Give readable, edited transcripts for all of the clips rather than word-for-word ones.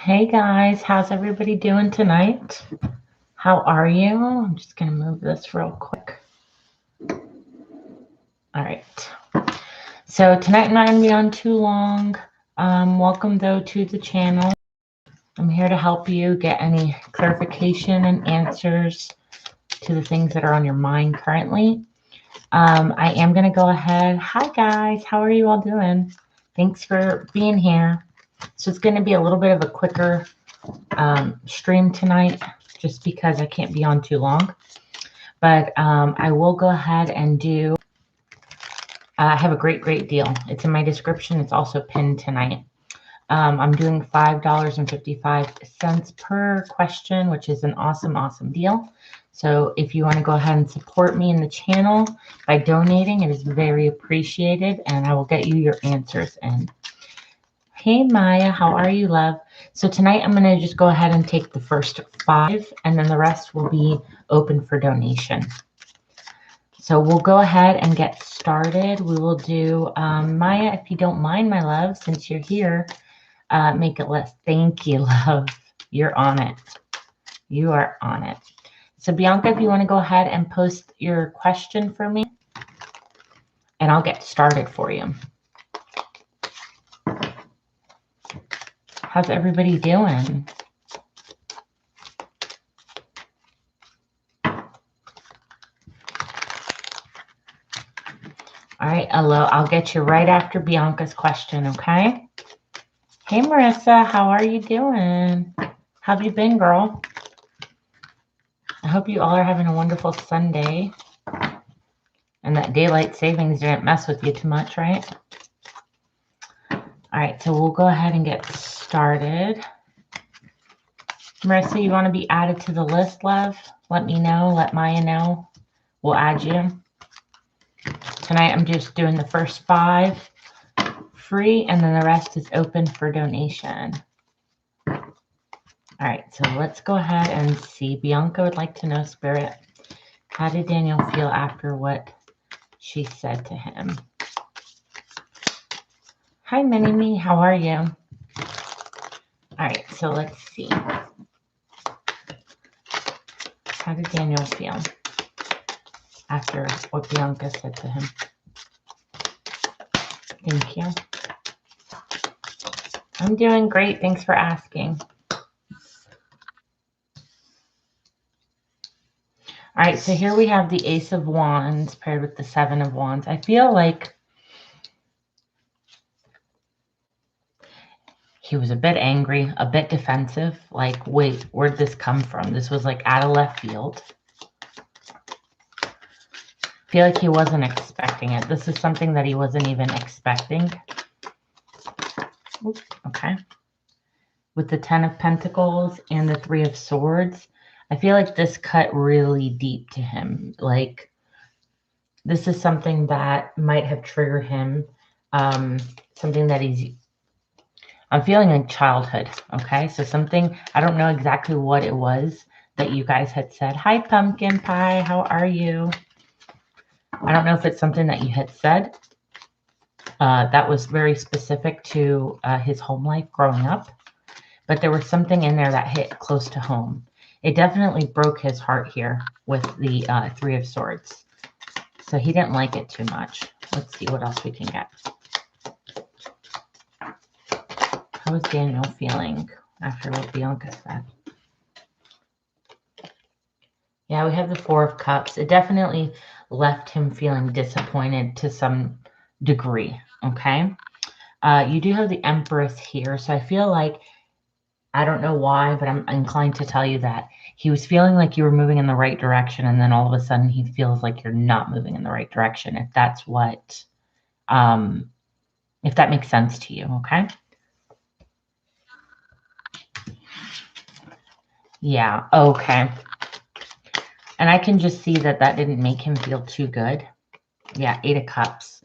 Hey guys, how's everybody doing tonight? How are you? I'm just going to move this real quick. All right. So tonight I'm not going to be on too long. Welcome though to the channel. I'm here to help you get any clarification and answers to the things that are on your mind currently. I am going to go ahead. Hi guys, how are you all doing? Thanks for being here. So it's going to be a little bit of a quicker stream tonight just because I can't be on too long. But I will go ahead and do, I have a great deal. It's in my description. It's also pinned tonight. I'm doing $5.55 per question, which is an awesome deal. So if you want to go ahead and support me in the channel by donating, it is very appreciated, and I will get you your answers in. Hey Maya, how are you, love? So tonight I'm going to just go ahead and take the first 5, and then the rest will be open for donation. So we'll go ahead and get started. We will do, Maya, if you don't mind, my love, since you're here, make it less. Thank you, love. You're on it. You are on it. So Bianca, if you want to go ahead and post your question for me, and I'll get started for you. How's everybody doing? All right, hello. I'll get you right after Bianca's question, okay? Hey, Marissa, how are you doing? How have you been, girl? I hope you all are having a wonderful Sunday and that daylight savings didn't mess with you too much, right? All right, so we'll go ahead and get started. Marissa, you want to be added to the list, love? Let me know. Let Maya know. We'll add you. Tonight, I'm just doing the first 5 free, and then the rest is open for donation. All right, so let's go ahead and see. Bianca would like to know, Spirit, how did Daniel feel after what she said to him? Hi, Mini-Me, how are you? All right, so let's see. How did Daniel feel after what Bianca said to him? Thank you. I'm doing great. Thanks for asking. All right, so here we have the Ace of Wands paired with the 7 of Wands. I feel like he was a bit angry, a bit defensive. Like, wait, where'd this come from? This was like out of left field. I feel like he wasn't expecting it. This is something that he wasn't even expecting. Oops, okay. With the 10 of Pentacles and the 3 of Swords, I feel like this cut really deep to him. Like, this is something that might have triggered him. Something that I'm feeling like childhood. Okay. So something, I don't know exactly what it was that you guys had said. Hi, Pumpkin Pie. How are you? I don't know if it's something that you had said that was very specific to his home life growing up, but there was something in there that hit close to home. It definitely broke his heart here with the 3 of Swords. So he didn't like it too much. Let's see what else we can get. How is Daniel feeling after what Bianca said? Yeah, we have the 4 of Cups. It definitely left him feeling disappointed to some degree, okay? You do have the Empress here, so I feel like, I don't know why, but I'm inclined to tell you that he was feeling like you were moving in the right direction, and then all of a sudden he feels like you're not moving in the right direction, if that's what, if that makes sense to you, okay? Yeah, okay. And I can just see that that didn't make him feel too good. Yeah, 8 of Cups.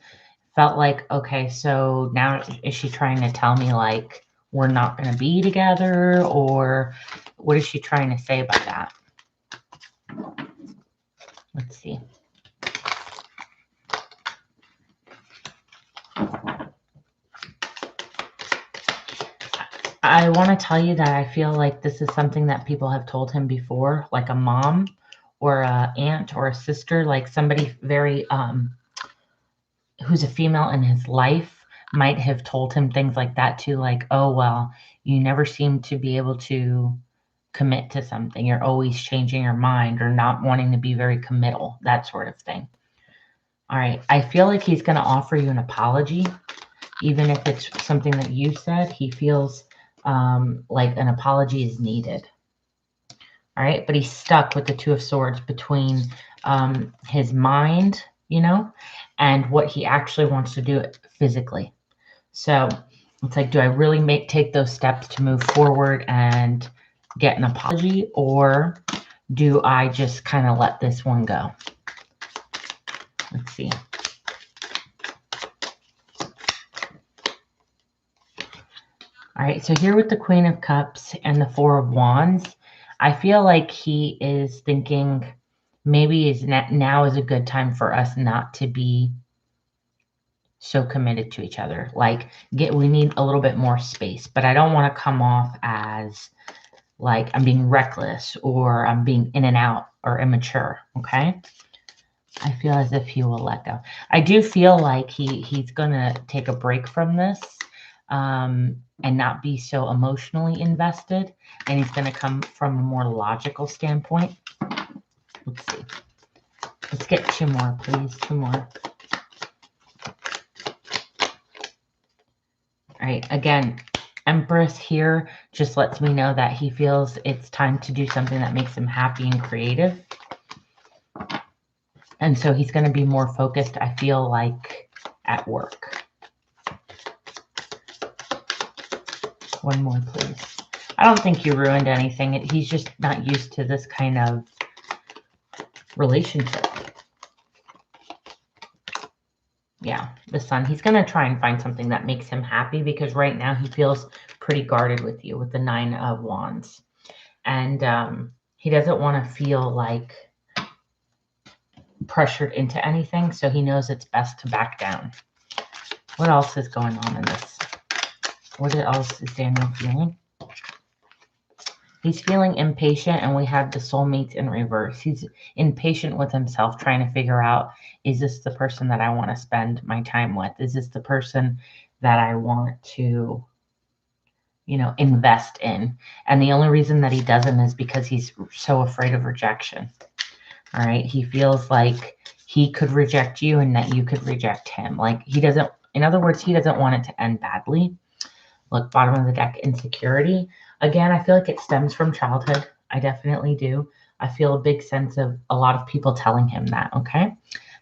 Felt like, okay, so now is she trying to tell me like we're not going to be together, or what is she trying to say about that? Let's see. I want to tell you that I feel like this is something that people have told him before, like a mom or a aunt or a sister, like somebody very who's a female in his life might have told him things like that too, like, oh well, you never seem to be able to commit to something. You're always changing your mind or not wanting to be very committal, that sort of thing. All right. I feel like he's going to offer you an apology, even if it's something that you said. He feels like an apology is needed. All right. But he's stuck with the Two of Swords between his mind, and what he actually wants to do physically. So it's like, do I really take those steps to move forward and get an apology, or do I just kind of let this one go? Let's see. All right, so here with the Queen of Cups and the Four of Wands, I feel like he is thinking maybe now is a good time for us not to be so committed to each other. Like, we need a little bit more space, but I don't want to come off as like I'm being reckless or I'm being in and out or immature, okay? I feel as if he will let go. I do feel like he's going to take a break from this and not be so emotionally invested. And he's going to come from a more logical standpoint. Let's see. Let's get two more, please. Two more. All right. Again, Empress here just lets me know that he feels it's time to do something that makes him happy and creative. And so he's going to be more focused, I feel like, at work. One more, please. I don't think you ruined anything. He's just not used to this kind of relationship. Yeah, the Sun. He's going to try and find something that makes him happy, because right now he feels pretty guarded with you with the Nine of Wands. And he doesn't want to feel like pressured into anything, so he knows it's best to back down. What else is going on in this? What else is Daniel feeling? He's feeling impatient, and we have the soulmates in reverse. He's impatient with himself, trying to figure out, is this the person that I want to spend my time with? Is this the person that I want to, invest in? And the only reason that he doesn't is because he's so afraid of rejection. All right. He feels like he could reject you and that you could reject him. Like, in other words, he doesn't want it to end badly. Look, bottom of the deck, insecurity. Again, I feel like it stems from childhood. I definitely do. I feel a big sense of a lot of people telling him that, okay?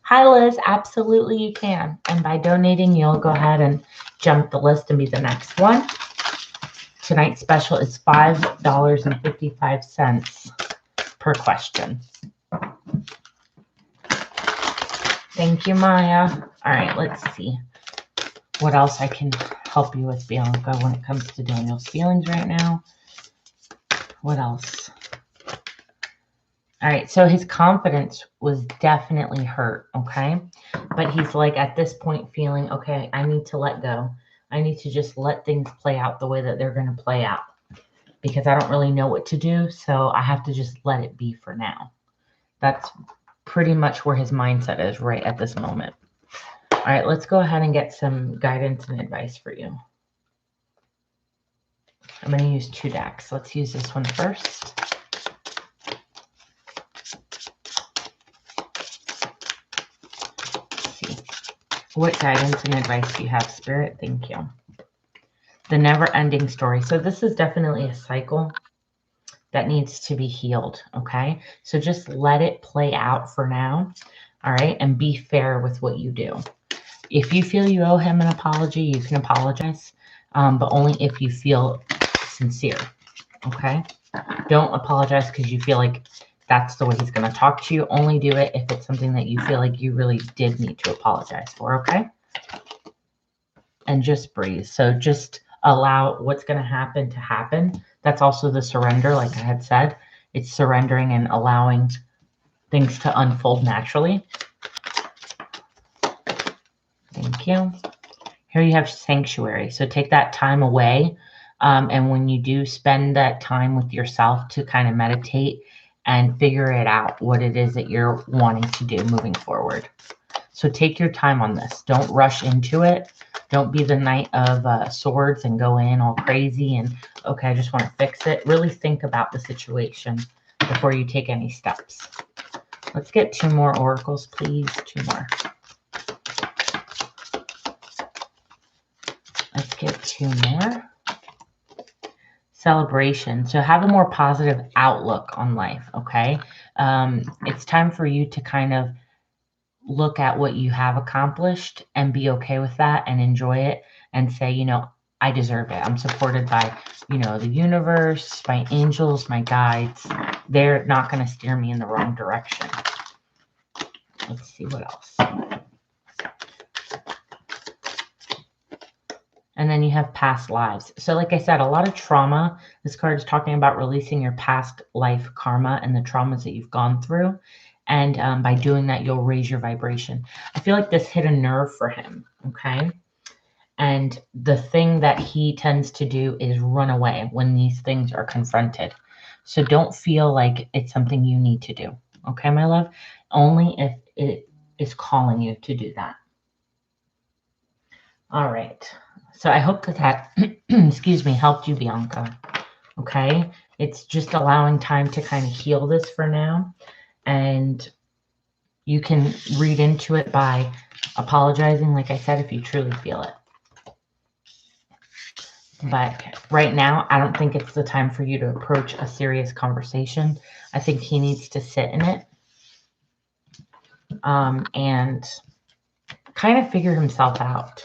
Hi, Liz. Absolutely, you can. And by donating, you'll go ahead and jump the list and be the next one. Tonight's special is $5.55 per question. Thank you, Maya. All right, let's see what else I can help you with, Bianca, when it comes to Daniel's feelings right now. What else? All right, so his confidence was definitely hurt, okay? But he's like at this point feeling, okay, I need to let go. I need to just let things play out the way that they're going to play out, because I don't really know what to do, so I have to just let it be for now. That's pretty much where his mindset is right at this moment. All right, let's go ahead and get some guidance and advice for you. I'm going to use two decks. Let's use this one first. Let's see. What guidance and advice do you have, Spirit? Thank you. The never-ending story. So this is definitely a cycle that needs to be healed, okay? So just let it play out for now, all right? And be fair with what you do. If you feel you owe him an apology, you can apologize, but only if you feel sincere, okay? Don't apologize because you feel like that's the way he's going to talk to you. Only do it if it's something that you feel like you really did need to apologize for, okay? And just breathe. So just allow what's going to happen. That's also the surrender, like I had said. It's surrendering and allowing things to unfold naturally. Thank you. Here you have sanctuary. So take that time away And when you do spend that time with yourself to kind of meditate and figure it out, what it is that you're wanting to do moving forward. So take your time on this. Don't rush into it. Don't be the Knight of Swords and go in all crazy and, okay, I just want to fix it. Really think about the situation before you take any steps. Let's get 2 more oracles, please. 2 more. Let's get 2 more. Celebration. So have a more positive outlook on life, okay? It's time for you to kind of look at what you have accomplished and be okay with that and enjoy it and say, you know, I deserve it. I'm supported by, you know, the universe, my angels, my guides. They're not going to steer me in the wrong direction. Let's see what else. And then you have past lives. So like I said, a lot of trauma. This card is talking about releasing your past life karma and the traumas that you've gone through. And by doing that, you'll raise your vibration. I feel like this hit a nerve for him, okay? And the thing that he tends to do is run away when these things are confronted. So don't feel like it's something you need to do, okay, my love? Only if it is calling you to do that. All right. So I hope that excuse me, helped you, Bianca, okay? It's just allowing time to kind of heal this for now. And you can read into it by apologizing, like I said, if you truly feel it. But right now, I don't think it's the time for you to approach a serious conversation. I think he needs to sit in it and kind of figure himself out.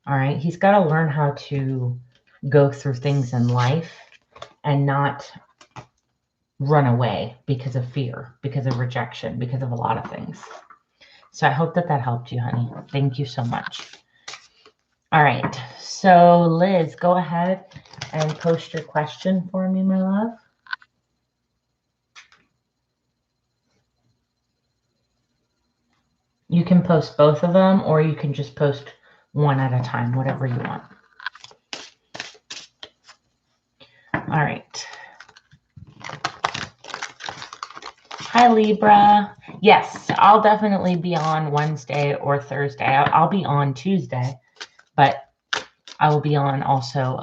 All right. He's got to learn how to go through things in life and not run away because of fear, because of rejection, because of a lot of things. So I hope that helped you, honey. Thank you so much. All right. So Liz, go ahead and post your question for me, my love. You can post both of them, or you can just post one at a time, whatever you want. All right. Hi, Libra. Yes, I'll definitely be on Wednesday or Thursday. I'll be on Tuesday, but I will be on also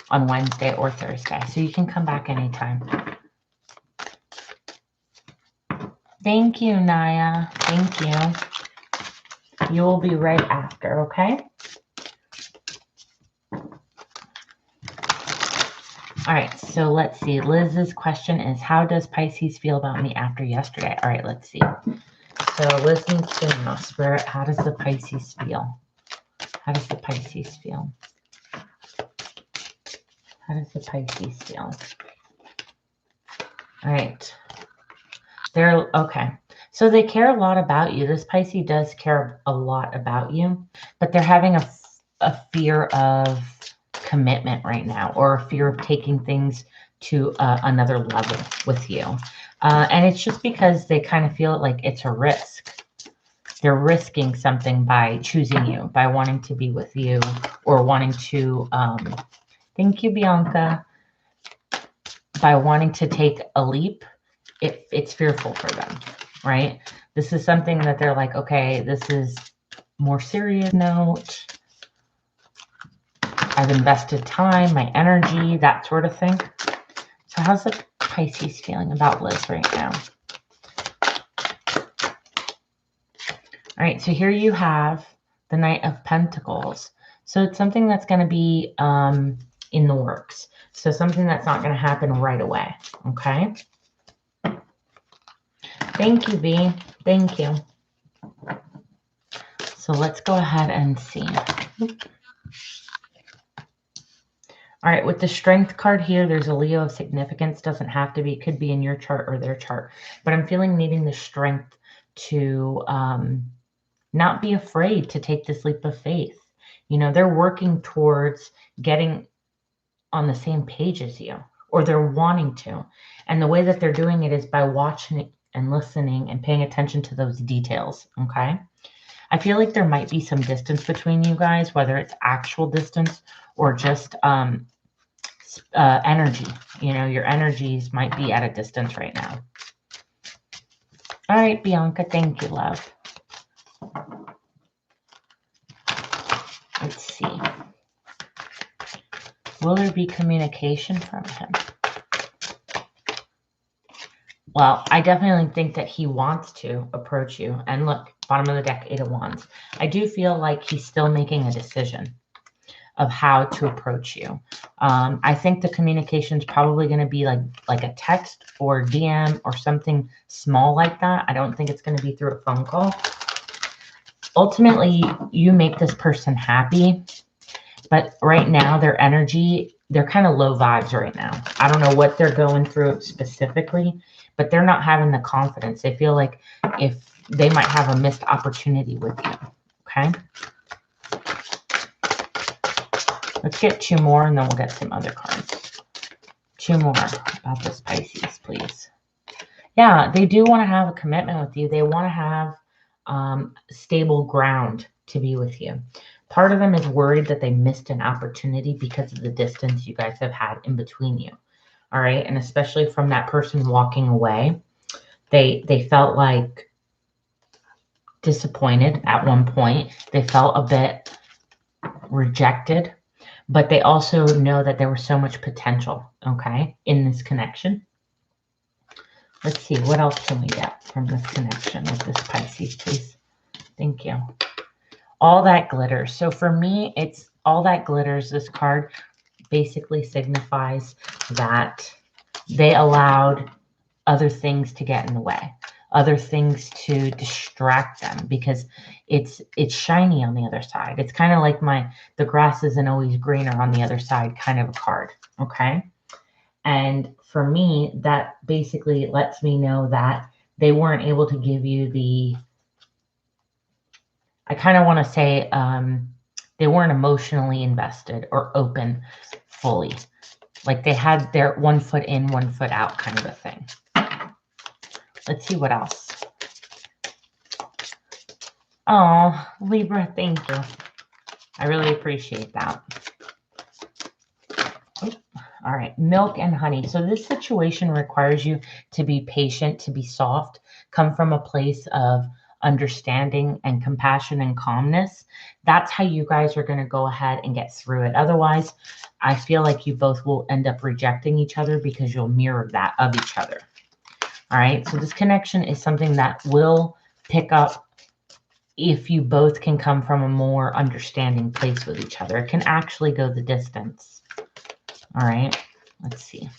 on Wednesday or Thursday. So you can come back anytime. Thank you, Naya. Thank you. You will be right after, okay? All right, so let's see. Liz's question is, how does Pisces feel about me after yesterday? All right, let's see. So Liz needs to know, Spirit, how does the Pisces feel? How does the Pisces feel? How does the Pisces feel? All right. They're okay. So they care a lot about you. This Pisces does care a lot about you, but they're having a fear of commitment right now, or a fear of taking things to another level with you. And it's just because they kind of feel like it's a risk. They're risking something by choosing you, by wanting to be with you, or wanting to, thank you, Bianca, by wanting to take a leap. It's fearful for them, right? This is something that they're like, okay, this is more serious note. I've invested time, my energy, that sort of thing. So how's the Pisces feeling about Liz right now? All right, so here you have the Knight of Pentacles. So it's something that's going to be in the works. So something that's not going to happen right away, okay? Thank you, V. Thank you. So let's go ahead and see. All right, with the Strength card here, there's a Leo of significance. Doesn't have to be. It could be in your chart or their chart. But I'm feeling needing the strength to not be afraid to take this leap of faith. You know, they're working towards getting on the same page as you, or they're wanting to. And the way that they're doing it is by watching it and listening and paying attention to those details, okay? I feel like there might be some distance between you guys, whether it's actual distance or just energy. You know, your energies might be at a distance right now. All right, Bianca, thank you, love. Let's see. Will there be communication from him? Well, I definitely think that he wants to approach you. And look, bottom of the deck, 8 of Wands. I do feel like he's still making a decision of how to approach you. I think the communication is probably going to be like a text or DM or something small like that. I don't think it's going to be through a phone call. Ultimately, you make this person happy, but right now their energy, they're kind of low vibes right now. I don't know what they're going through specifically, but they're not having the confidence. They feel like if they might have a missed opportunity with you. Okay. Let's get 2 more and then we'll get some other cards. 2 more about this Pisces, please. Yeah, they do want to have a commitment with you. They want to have stable ground to be with you. Part of them is worried that they missed an opportunity because of the distance you guys have had in between you. All right. And especially from that person walking away, they felt like disappointed at one point. They felt a bit rejected, but they also know that there was so much potential, okay, in this connection. Let's see, what else can we get from this connection with this Pisces, please? Thank you. All that glitters. So for me, it's all that glitters. This card basically signifies that they allowed other things to get in the way, other things to distract them, because it's shiny on the other side. It's kind of like the grass isn't always greener on the other side kind of a card, okay? And for me, that basically lets me know that they weren't able to give you I kind of want to say they weren't emotionally invested or open fully. Like they had their 1 foot in, 1 foot out kind of a thing. Let's see what else. Oh, Libra, thank you. I really appreciate that. All right, milk and honey. So this situation requires you to be patient, to be soft, come from a place of understanding and compassion and calmness. That's how you guys are going to go ahead and get through it. Otherwise, I feel like you both will end up rejecting each other because you'll mirror that of each other. All right, so this connection is something that will pick up if you both can come from a more understanding place with each other. It can actually go the distance. All right, let's see.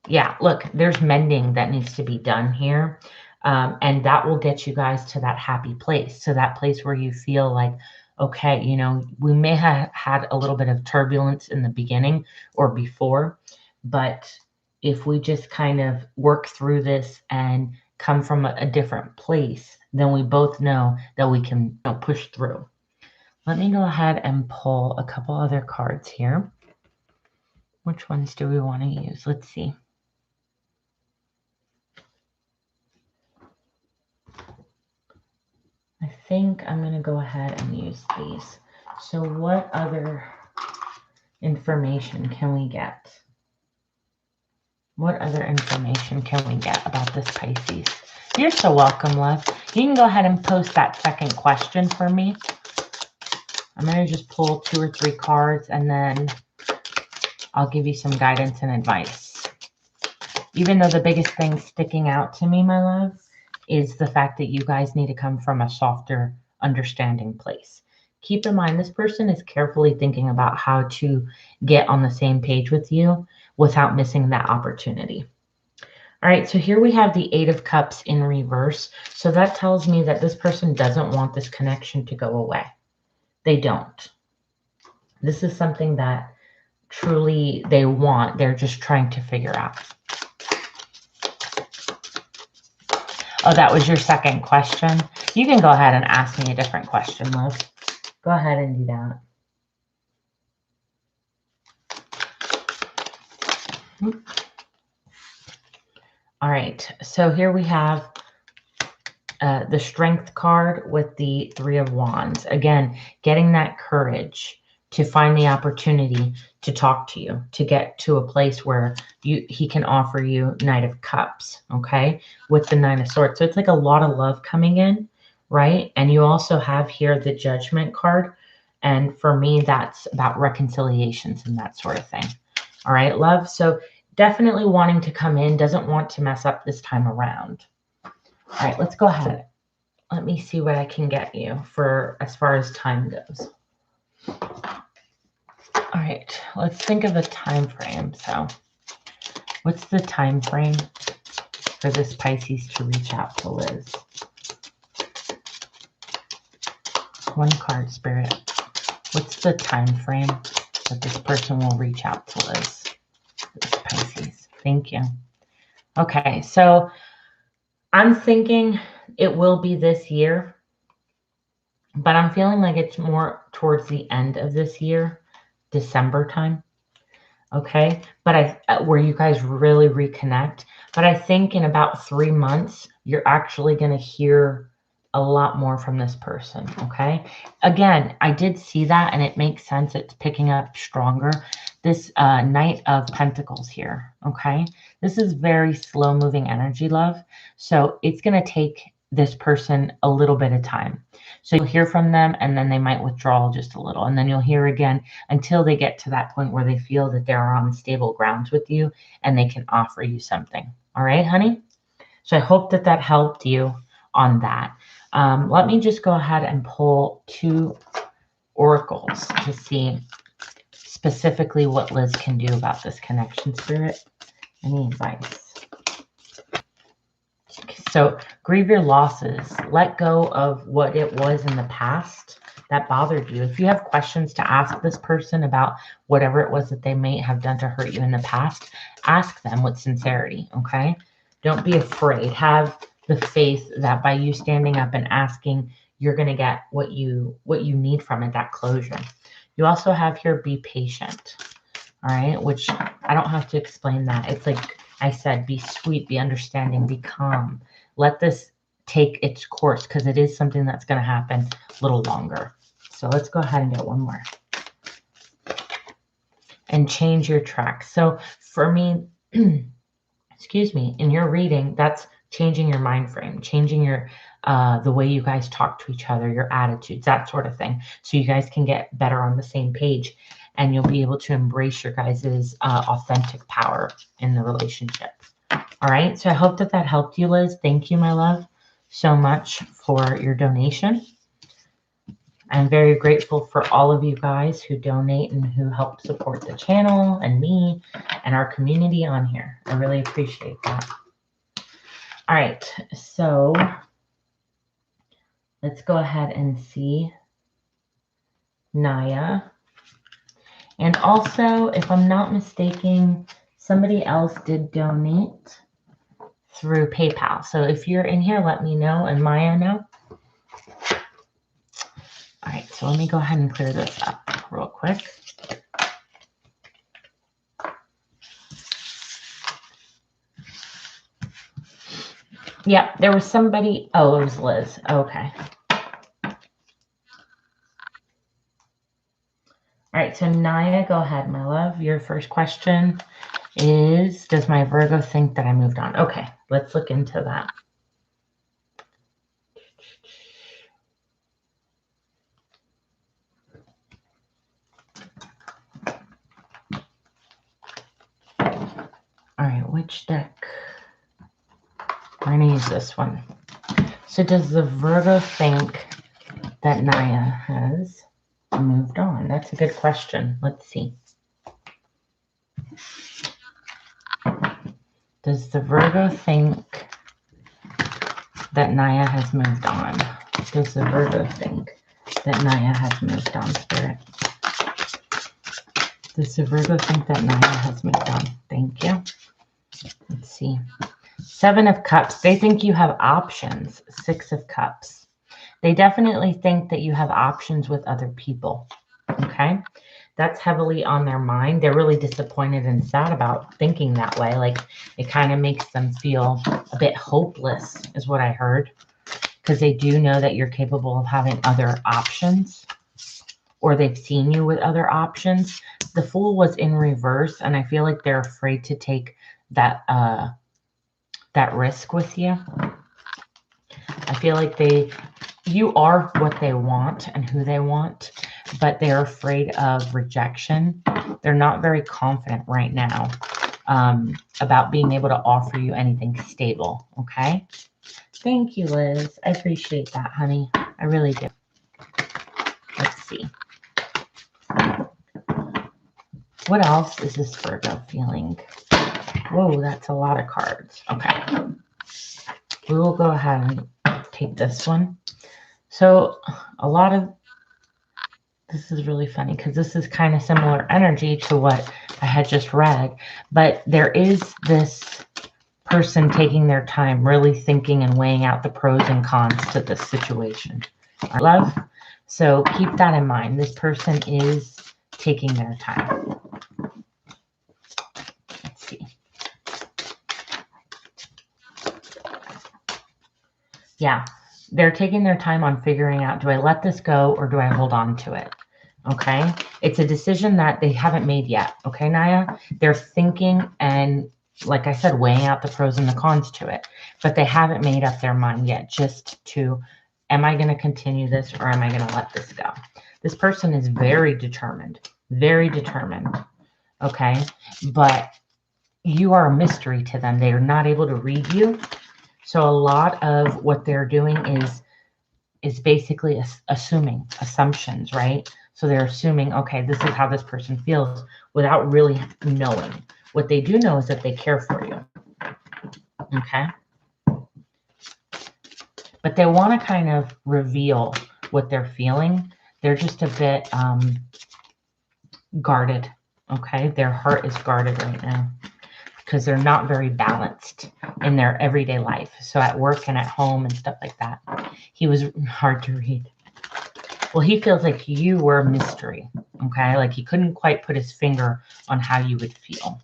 Yeah, look, there's mending that needs to be done here. And that will get you guys to that happy place. So that place where you feel like, okay, you know, we may have had a little bit of turbulence in the beginning or before, but if we just kind of work through this and come from a different place, then we both know that we can push through. Let me go ahead and pull a couple other cards here. Which ones do we want to use? Let's see. I think I'm going to go ahead and use these. So what other information can we get? What other information can we get about this Pisces? You're so welcome, love. You can go ahead and post that second question for me. I'm going to just pull 2 or 3 cards and then I'll give you some guidance and advice. Even though the biggest thing sticking out to me, my love, is the fact that you guys need to come from a softer, understanding place. Keep in mind, this person is carefully thinking about how to get on the same page with you without missing that opportunity. All right, so here we have the 8 of Cups in reverse. So that tells me that this person doesn't want this connection to go away. They don't. This is something that truly they want. They're just trying to figure out. Oh, that was your second question. You can go ahead and ask me a different question, love. Go ahead and do that. All right, so here we have the Strength card with the Three of Wands. Again, getting that courage to find the opportunity to talk to you, to get to a place where he can offer you Knight of Cups, okay, with the Nine of Swords. So it's like a lot of love coming in, right? And you also have here the Judgment card. And for me, that's about reconciliations and that sort of thing. All right, love. So definitely wanting to come in, doesn't want to mess up this time around. All right, let's go ahead. Let me see what I can get you for as far as time goes. All right, let's think of a time frame. So what's the time frame for this Pisces to reach out to Liz? One card, Spirit. What's the time frame that this person will reach out to Liz? This Pisces. Thank you. Okay, so I'm thinking it will be this year, but I'm feeling like it's more towards the end of this year, December time. Okay, but where you guys really reconnect. But I think in about 3 months, you're actually going to hear a lot more from this person. Okay, again, I did see that, and it makes sense. It's picking up stronger. This Knight of Pentacles here. Okay, this is very slow moving energy, love. So it's going to take this person a little bit of time. So you'll hear from them, and then they might withdraw just a little, and then you'll hear again until they get to that point where they feel that they're on stable grounds with you and they can offer you something. All right, honey? So I hope that that helped you on that. Let me just go ahead and pull 2 oracles to see specifically what Liz can do about this connection, Spirit. Any advice? So grieve your losses. Let go of what it was in the past that bothered you. If you have questions to ask this person about whatever it was that they may have done to hurt you in the past, ask them with sincerity, okay? Don't be afraid. Have the faith that by you standing up and asking, you're going to get what you need from it, that closure. You also have here, be patient, all right? Which I don't have to explain that. It's like I said, be sweet, be understanding, be calm. Let this take its course because it is something that's going to happen a little longer. So let's go ahead and get one more. And change your track. So for me, excuse me, in your reading, that's changing your mind frame, changing your the way you guys talk to each other, your attitudes, that sort of thing. So you guys can get better on the same page and you'll be able to embrace your guys' authentic power in the relationship. All right. So I hope that that helped you, Liz. Thank you, my love, so much for your donation. I'm very grateful for all of you guys who donate and who help support the channel and me and our community on here. I really appreciate that. All right, so let's go ahead and see Naya. And also, if I'm not mistaken, somebody else did donate through PayPal. So if you're in here, let me know and Maya know. All right, so let me go ahead and clear this up real quick. Yeah, there was somebody. Oh, it was Liz. Okay. All right, so Naya, go ahead, my love. Your first question is, does my Virgo think that I moved on? Okay, let's look into that. All right, which deck? We're going to use this one. So does the Virgo think that Naya has moved on? That's a good question. Let's see. Does the Virgo think that Naya has moved on? Does the Virgo think that Naya has moved on, Spirit? Does the Virgo think that Naya has moved on? Thank you. Let's see. 7 of Cups. They think you have options. 6 of Cups. They definitely think that you have options with other people. Okay? That's heavily on their mind. They're really disappointed and sad about thinking that way. Like, it kind of makes them feel a bit hopeless, is what I heard. because they do know that you're capable of having other options, or they've seen you with other options. The Fool was in reverse, and I feel like they're afraid to take that that risk with you. I feel like you are what they want and who they want, but they're afraid of rejection. They're not very confident right now about being able to offer you anything stable. Okay. Thank you, Liz. I appreciate that, honey. I really do. Let's see. What else is this Virgo feeling? Whoa, that's a lot of cards. Okay. We will go ahead and take this one. So a lot of, this is really funny because this is kind of similar energy to what I had just read, but there is this person taking their time, really thinking and weighing out the pros and cons to this situation. I love. So keep that in mind. This person is taking their time. Let's see. Yeah, they're taking their time on figuring out, do I let this go or do I hold on to it? Okay. It's a decision that they haven't made yet. Okay, Naya? They're thinking and, like I said, weighing out the pros and the cons to it, but they haven't made up their mind yet just to, am I going to continue this or am I going to let this go? This person is very determined, okay? But you are a mystery to them. They are not able to read you. So a lot of what they're doing is basically assuming assumptions, right? So they're assuming, okay, this is how this person feels without really knowing. What they do know is that they care for you, okay? But they want to kind of reveal what they're feeling. They're just a bit guarded, okay? Their heart is guarded right now because they're not very balanced in their everyday life. So at work and at home and stuff like that. He was hard to read. Well, he feels like you were a mystery, okay? Like he couldn't quite put his finger on how you would feel.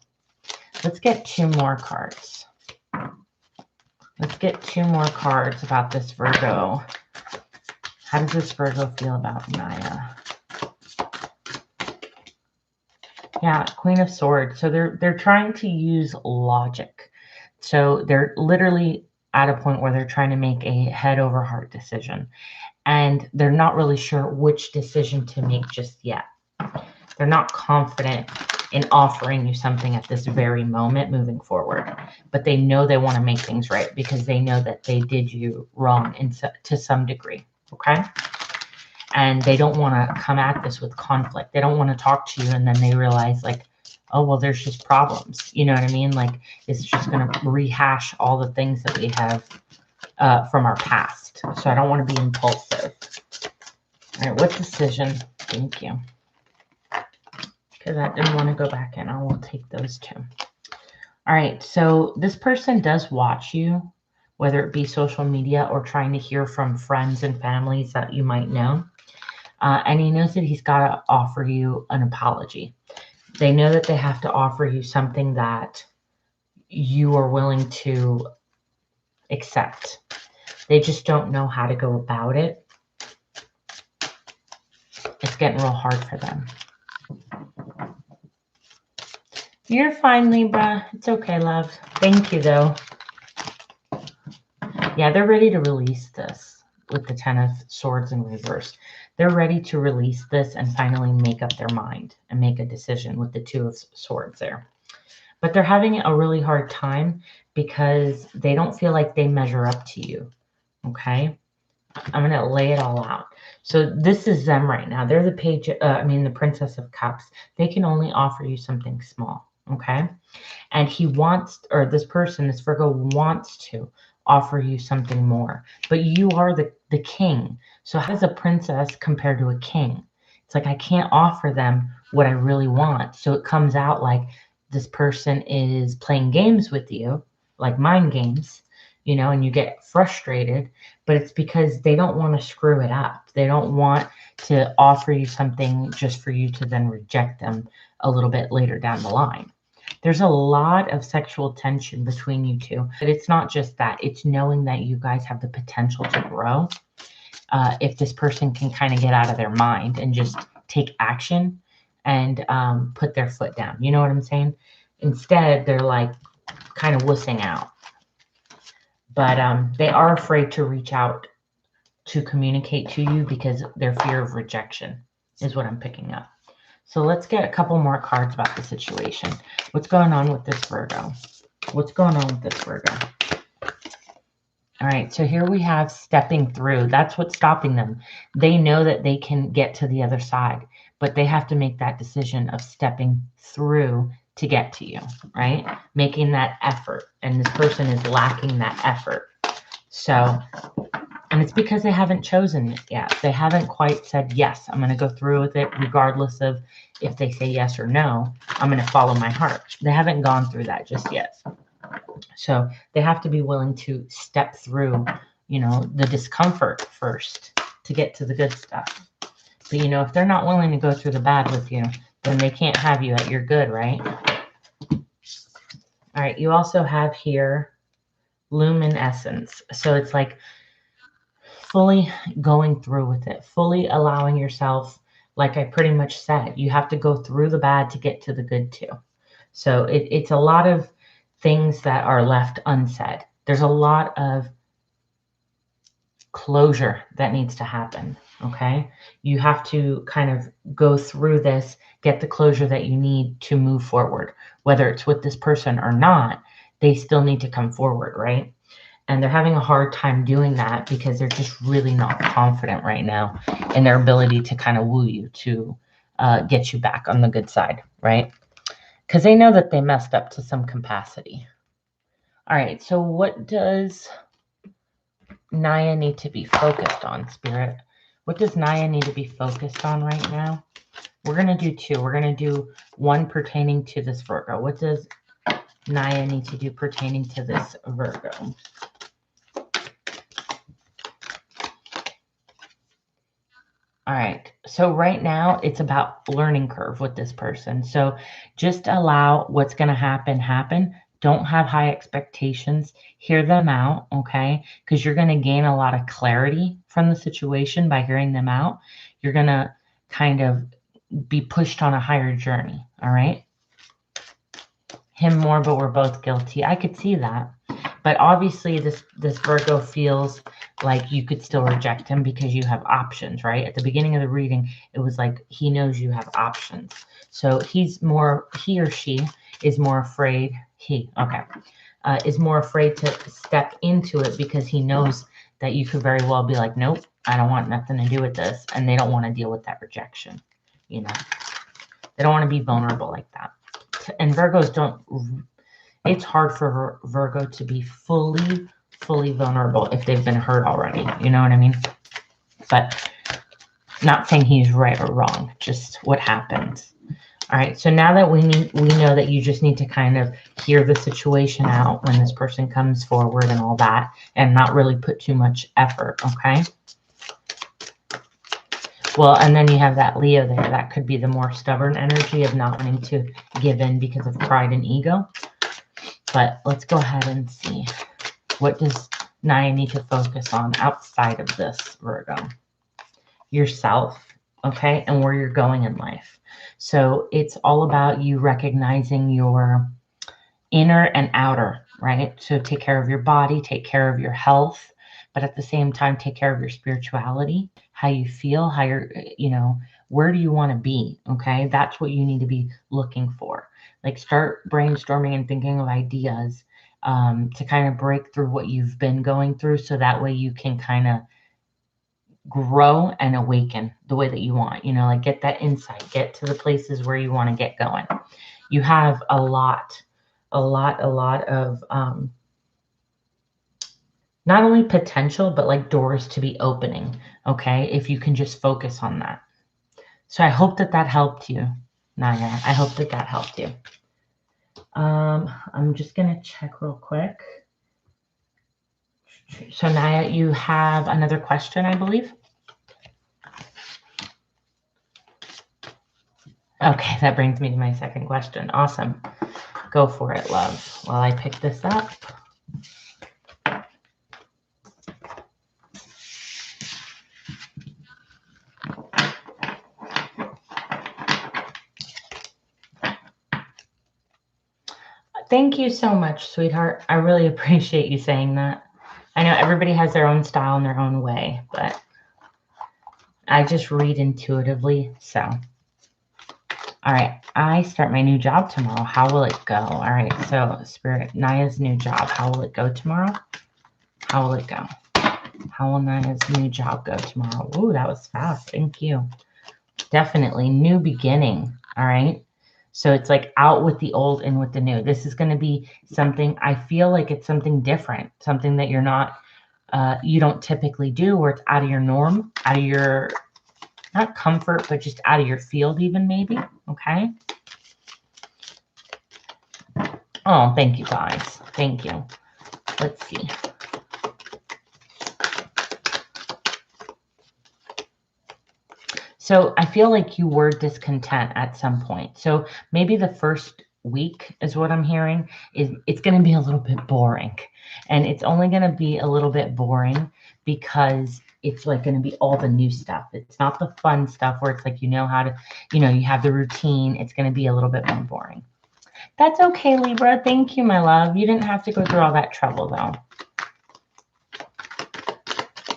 Let's get 2 more cards. Let's get 2 more cards about this Virgo. How does this Virgo feel about Naya? Yeah, Queen of Swords. So they're trying to use logic. So they're literally at a point where they're trying to make a head over heart decision. And they're not really sure which decision to make just yet. They're not confident in offering you something at this very moment moving forward. But they know they want to make things right because they know that they did you wrong to some degree. Okay? And they don't want to come at this with conflict. They don't want to talk to you and then they realize like, oh, well, there's just problems. You know what I mean? Like it's just going to rehash all the things that we have from our past. So I don't want to be impulsive. All right, what decision? Thank you. Because I didn't want to go back in. I will take those 2. All right, so this person does watch you, whether it be social media or trying to hear from friends and families that you might know. And he knows that he's got to offer you an apology. They know that they have to offer you something that you are willing to accept. They just don't know how to go about it. It's getting real hard for them. You're fine, Libra. It's okay, love. Thank you, though. Yeah, they're ready to release this with the 10 of Swords in reverse. They're ready to release this and finally make up their mind and make a decision with the 2 of Swords there. But they're having a really hard time because they don't feel like they measure up to you. Okay? I'm going to lay it all out. So this is them right now. They're the Princess of Cups. They can only offer you something small. Okay? And he wants, or this person, this Virgo wants to offer you something more. But you are the king. So how does a princess compare to a king? It's like I can't offer them what I really want. So it comes out like this person is playing games with you, like mind games, you know, and you get frustrated, but it's because they don't want to screw it up. They don't want to offer you something just for you to then reject them a little bit later down the line. There's a lot of sexual tension between you two, but it's not just that. It's knowing that you guys have the potential to grow. If this person can kind of get out of their mind and just take action and put their foot down. You know what I'm saying? Instead, they're like kind of wussing out. But they are afraid to reach out to communicate to you because their fear of rejection is what I'm picking up. So let's get a couple more cards about the situation. What's going on with this Virgo? What's going on with this Virgo? All right, so here we have stepping through. That's what's stopping them. They know that they can get to the other side, but they have to make that decision of stepping through to get to you, right? Making that effort. And this person is lacking that effort. So, and it's because they haven't chosen it yet. They haven't quite said, yes, I'm going to go through with it, regardless of if they say yes or no. I'm going to follow my heart. They haven't gone through that just yet. So they have to be willing to step through, you know, the discomfort first to get to the good stuff. But, you know, if they're not willing to go through the bad with you, then they can't have you at your good, right? All right, you also have here luminescence. So it's like fully going through with it, fully allowing yourself, like I pretty much said, you have to go through the bad to get to the good too. So it's a lot of things that are left unsaid. There's a lot of closure that needs to happen, okay? You have to kind of go through this, get the closure that you need to move forward. Whether it's with this person or not, they still need to come forward, right? And they're having a hard time doing that because they're just really not confident right now in their ability to kind of woo you to get you back on the good side, right? Because they know that they messed up to some capacity. All right, so what does Naya need to be focused on, Spirit? What does Naya need to be focused on right now? We're going to do two. We're going to do one pertaining to this Virgo. What does Naya need to do pertaining to this Virgo? All right. So right now it's about learning curve with this person. So just allow what's going to happen. Don't have high expectations. Hear them out, okay? Because you're going to gain a lot of clarity from the situation by hearing them out. You're going to kind of be pushed on a higher journey, all right? Him more, but we're both guilty. I could see that. But obviously this Virgo feels like you could still reject him because you have options, right? At the beginning of the reading, it was like he knows you have options. So he or she is more afraid, is more afraid to step into it because he knows that you could very well be like, nope, I don't want nothing to do with this. And they don't want to deal with that rejection, you know. They don't want to be vulnerable like that. And Virgos don't, it's hard for Virgo to be fully vulnerable if they've been hurt already. You know what I mean? But not saying he's right or wrong, just what happens. All right, so now that we know that you just need to kind of hear the situation out when this person comes forward and all that, and not really put too much effort, okay? Well, and then you have that Leo there. That could be the more stubborn energy of not wanting to give in because of pride and ego. But let's go ahead and see. What does Naya need to focus on outside of this, Virgo? Yourself, okay, and where you're going in life. So it's all about you recognizing your inner and outer, right? So take care of your body, take care of your health, but at the same time, take care of your spirituality, how you feel, how you're, you know, where do you want to be? Okay. That's what you need to be looking for. Like start brainstorming and thinking of ideas to kind of break through what you've been going through. So that way you can kind of grow and awaken the way that you want, you know, like get that insight, get to the places where you want to get going. You have a lot of not only potential, but like doors to be opening. Okay. If you can just focus on that. So I hope that helped you, Naya. I hope that helped you. I'm just going to check real quick. So Naya, you have another question, I believe. Okay, that brings me to my second question. Awesome. Go for it, love, while I pick this up. Thank you so much, sweetheart. I really appreciate you saying that. I know everybody has their own style and their own way, but I just read intuitively. So, all right, I start my new job tomorrow. How will it go? All right, so Spirit, Naya's new job. How will it go tomorrow? How will it go? How will Naya's new job go tomorrow? Ooh, that was fast. Thank you. Definitely new beginning. All right. So it's like out with the old, in with the new. This is going to be something, I feel like it's something different, something that you're not, you don't typically do, where it's out of your norm, out of your, not comfort, but just out of your field even maybe. Okay. Oh, thank you guys. Thank you. Let's see. So I feel like you were discontent at some point. So maybe the first week is what I'm hearing is it's going to be a little bit boring. And it's only going to be a little bit boring because it's like going to be all the new stuff. It's not the fun stuff where it's like, you know how to, you know, you have the routine. It's going to be a little bit more boring. That's okay, Libra. Thank you, my love. You didn't have to go through all that trouble though.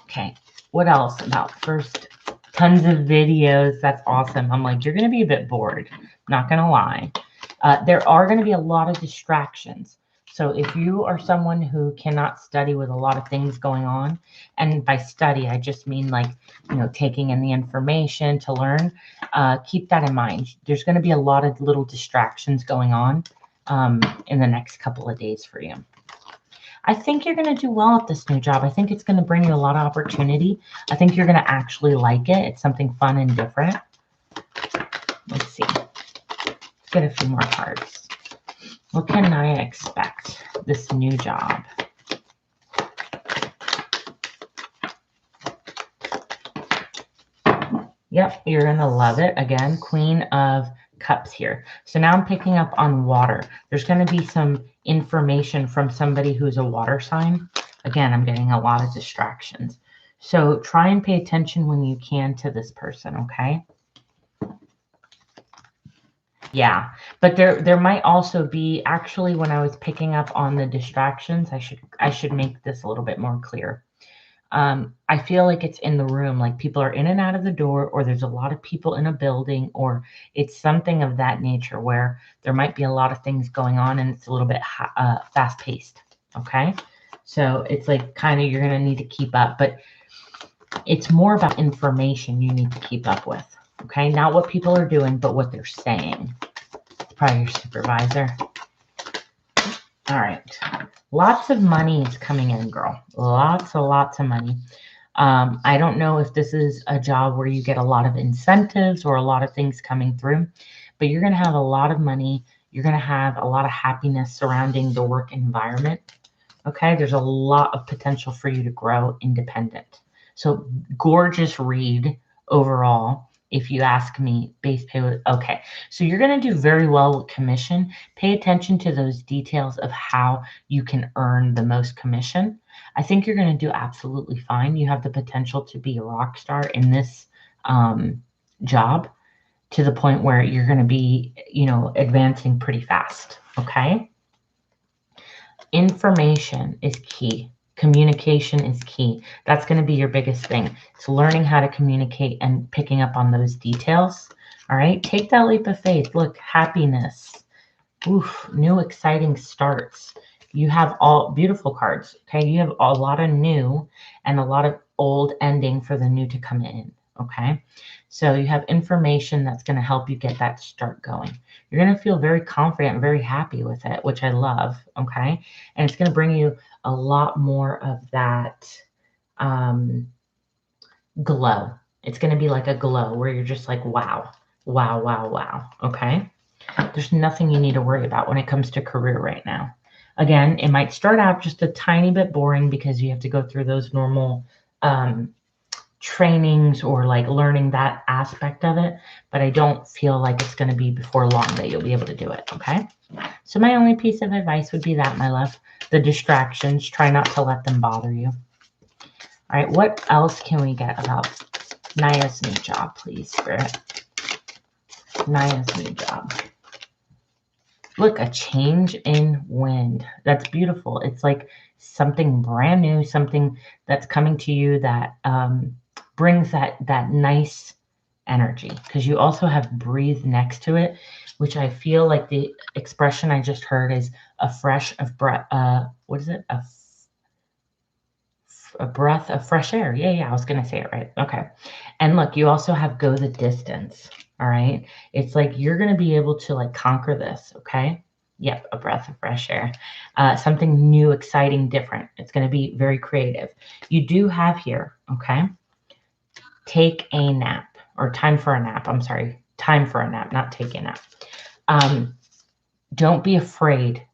Okay. What else about first? Tons of videos. That's awesome. I'm like, you're going to be a bit bored. Not going to lie. There are going to be a lot of distractions. So if you are someone who cannot study with a lot of things going on, and by study, I just mean like, you know, taking in the information to learn, keep that in mind. There's going to be a lot of little distractions going on in the next couple of days for you. I think you're going to do well at this new job. I think it's going to bring you a lot of opportunity. I think you're going to actually like it. It's something fun and different. Let's see. Let's get a few more cards. What can Naya expect this new job? Yep, you're going to love it. Again, Queen of Cups here. So now I'm picking up on water. There's going to be some information from somebody who's a water sign. Again, I'm getting a lot of distractions. So try and pay attention when you can to this person, okay? Yeah, but there might also be, actually, when I was picking up on the distractions, I should make this a little bit more clear. I feel like it's in the room, like people are in and out of the door, or there's a lot of people in a building, or it's something of that nature where there might be a lot of things going on and it's a little bit fast paced. Okay. So it's like kind of, you're going to need to keep up, but it's more about information you need to keep up with. Okay. Not what people are doing, but what they're saying. It's probably your supervisor. All right. Lots of money is coming in, girl. Lots of money. I don't know if this is a job where you get a lot of incentives or a lot of things coming through, but you're going to have a lot of money. You're going to have a lot of happiness surrounding the work environment. Okay. There's a lot of potential for you to grow independent. So gorgeous read overall. If you ask me, base pay with, okay. So you're going to do very well with commission. Pay attention to those details of how you can earn the most commission. I think you're going to do absolutely fine. You have the potential to be a rock star in this job to the point where you're going to be, you know, advancing pretty fast. Okay. Information is key. Communication is key. That's going to be your biggest thing. It's learning how to communicate and picking up on those details. All right. Take that leap of faith. Look, happiness. Oof, new exciting starts. You have all beautiful cards. Okay. You have a lot of new and a lot of old ending for the new to come in. Okay. So you have information that's going to help you get that start going. You're going to feel very confident and very happy with it, which I love. Okay. And it's going to bring you a lot more of that glow. It's going to be like a glow where you're just like, wow, wow, wow, wow. Okay. There's nothing you need to worry about when it comes to career right now. Again, it might start out just a tiny bit boring because you have to go through those normal trainings or like learning that aspect of it, but I don't feel like it's going to be before long that you'll be able to do it. Okay. So my only piece of advice would be that, my love, the distractions, try not to let them bother you. All right. What else can we get about Naya's new job, please, Spirit? Naya's new job. Look, a change in wind. That's beautiful. It's like something brand new, something that's coming to you that brings that nice energy. Because you also have breathe next to it, which I feel like the expression I just heard is a fresh of breath. What is it? A breath of fresh air. Yeah, I was going to say it right. Okay. And look, you also have go the distance. All right. It's like you're going to be able to like conquer this. Okay. Yep. A breath of fresh air. Something new, exciting, different. It's going to be very creative. You do have here. Okay. Take a nap or time for a nap. I'm sorry. Time for a nap, not take a nap. Don't be afraid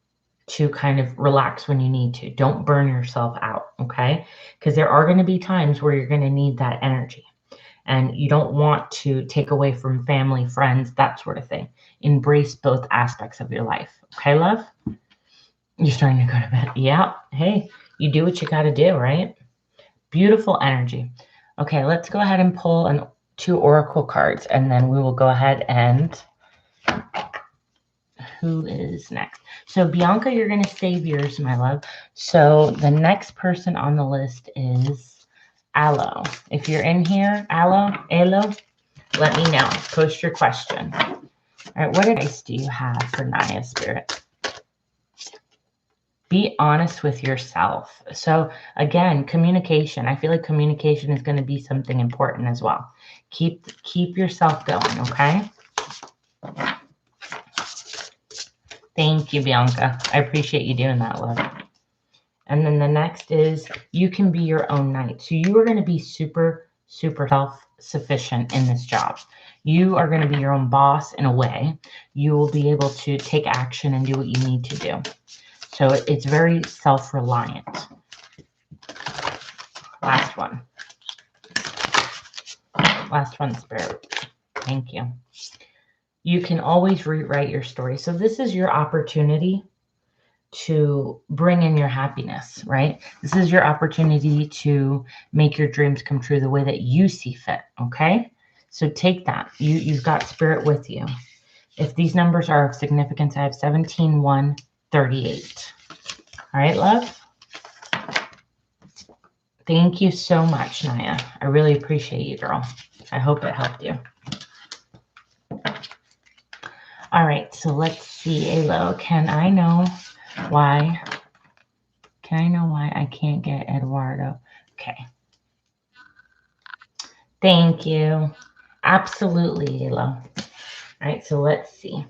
to kind of relax when you need to. Don't burn yourself out, okay? Because there are going to be times where you're going to need that energy. And you don't want to take away from family, friends, that sort of thing. Embrace both aspects of your life. Okay, love? You're starting to go to bed. Yeah. Hey, you do what you got to do, right? Beautiful energy. Okay, let's go ahead and pull 2 oracle cards, and then we will go ahead and... Who is next? So Bianca, you're going to save yours, my love. So the next person on the list is Aloe. If you're in here, Aloe, let me know. Post your question. All right, what advice do you have for Naya, Spirit? Be honest with yourself. So again, communication. I feel like communication is going to be something important as well. Keep yourself going, okay? Thank you, Bianca. I appreciate you doing that, love. And then the next is you can be your own knight. So you are going to be super, super self-sufficient in this job. You are going to be your own boss in a way. You will be able to take action and do what you need to do. So it's very self-reliant. Last one. Last one, Spirit. Thank you. You can always rewrite your story. So this is your opportunity to bring in your happiness, right? This is your opportunity to make your dreams come true the way that you see fit, okay? So take that. You've got Spirit with you. If these numbers are of significance, I have 17, 1, 38. All right, love? Thank you so much, Naya. I really appreciate you, girl. I hope it helped you. All right, so let's see, Alo. Can I know why I can't get Eduardo? Okay. Thank you. Absolutely, Alo. All right, so let's see.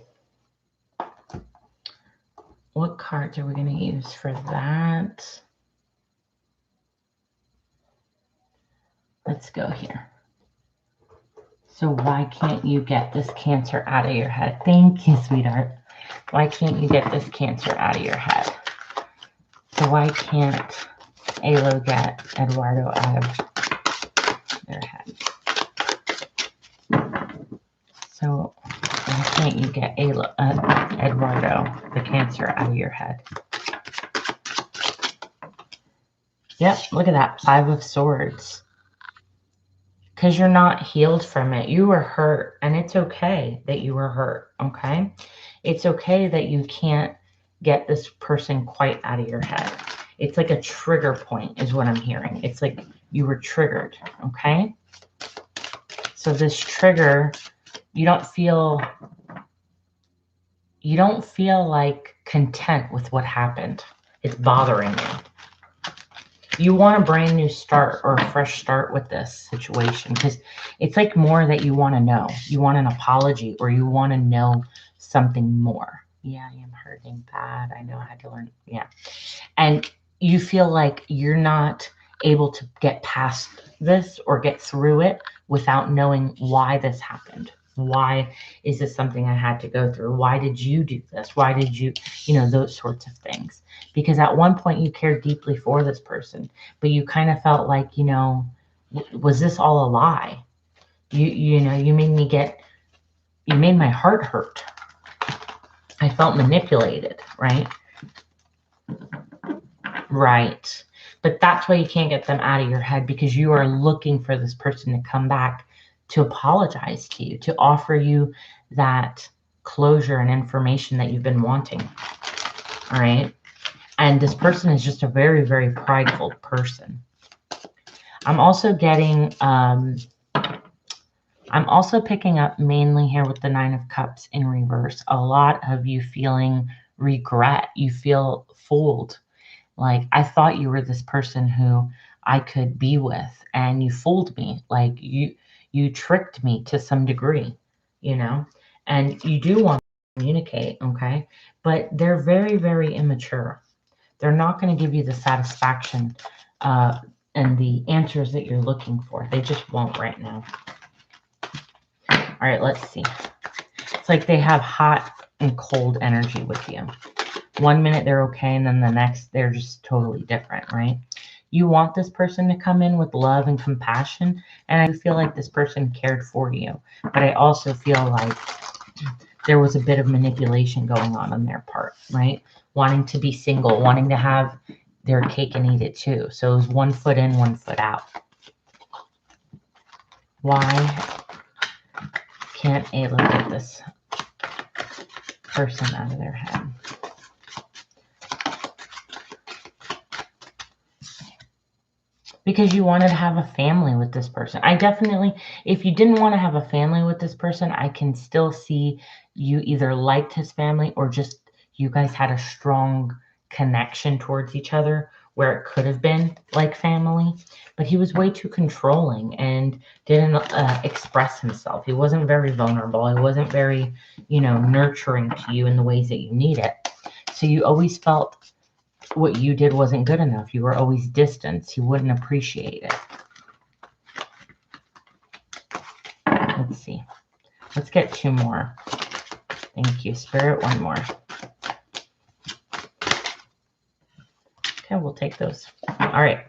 What cards are we going to use for that? Let's go here. So why can't you get this Cancer out of your head? Thank you, sweetheart. Why can't you get this Cancer out of your head? So why can't Alo get Eduardo out of their head? So why can't you get Eduardo, the Cancer, out of your head? Yep, look at that. 5 of Swords. Because you're not healed from it. You were hurt, and it's okay that you were hurt, okay? It's okay that you can't get this person quite out of your head. It's like a trigger point is what I'm hearing. It's like you were triggered, okay? So this trigger, you don't feel like content with what happened. It's bothering you. You want a brand new start or a fresh start with this situation because it's like more that you want to know. You want an apology or you want to know something more. Yeah, I am hurting bad. I know I had to learn. Yeah. And you feel like you're not able to get past this or get through it without knowing why this happened. Why is this something I had to go through? Why did you do this? Why did you, those sorts of things. Because at one point you cared deeply for this person, but you kind of felt like, Was this all a lie? You know, you made my heart hurt. I felt manipulated, right? Right. But that's why you can't get them out of your head, because you are looking for this person to come back to apologize to you, to offer you that closure and information that you've been wanting. All right. And this person is just a very, very prideful person. I'm also getting, I'm also picking up mainly here with the 9 of Cups in reverse, a lot of you feeling regret. You feel fooled. Like, I thought you were this person who I could be with, and you fooled me. Like, you tricked me to some degree, you know? And you do want to communicate, okay? But they're very, very immature. They're not going to give you the satisfaction and the answers that you're looking for. They just won't right now. All right, let's see. It's like they have hot and cold energy with you. One minute they're okay, and then the next they're just totally different, right? You want this person to come in with love and compassion, and I feel like this person cared for you. But I also feel like there was a bit of manipulation going on their part, right? Wanting to be single, wanting to have their cake and eat it too. So it was 1 foot in, 1 foot out. Why can't Ayla get this person out of their head? Because you wanted to have a family with this person. I definitely, if you didn't want to have a family with this person, I can still see you either liked his family or just you guys had a strong connection towards each other where it could have been like family. But he was way too controlling and didn't express himself. He wasn't very vulnerable. He wasn't very, nurturing to you in the ways that you need it. So you always felt what you did wasn't good enough. You were always distant. You wouldn't appreciate it. Let's see. Let's get 2 more. Thank you, Spirit. 1 more. Okay, we'll take those. All right.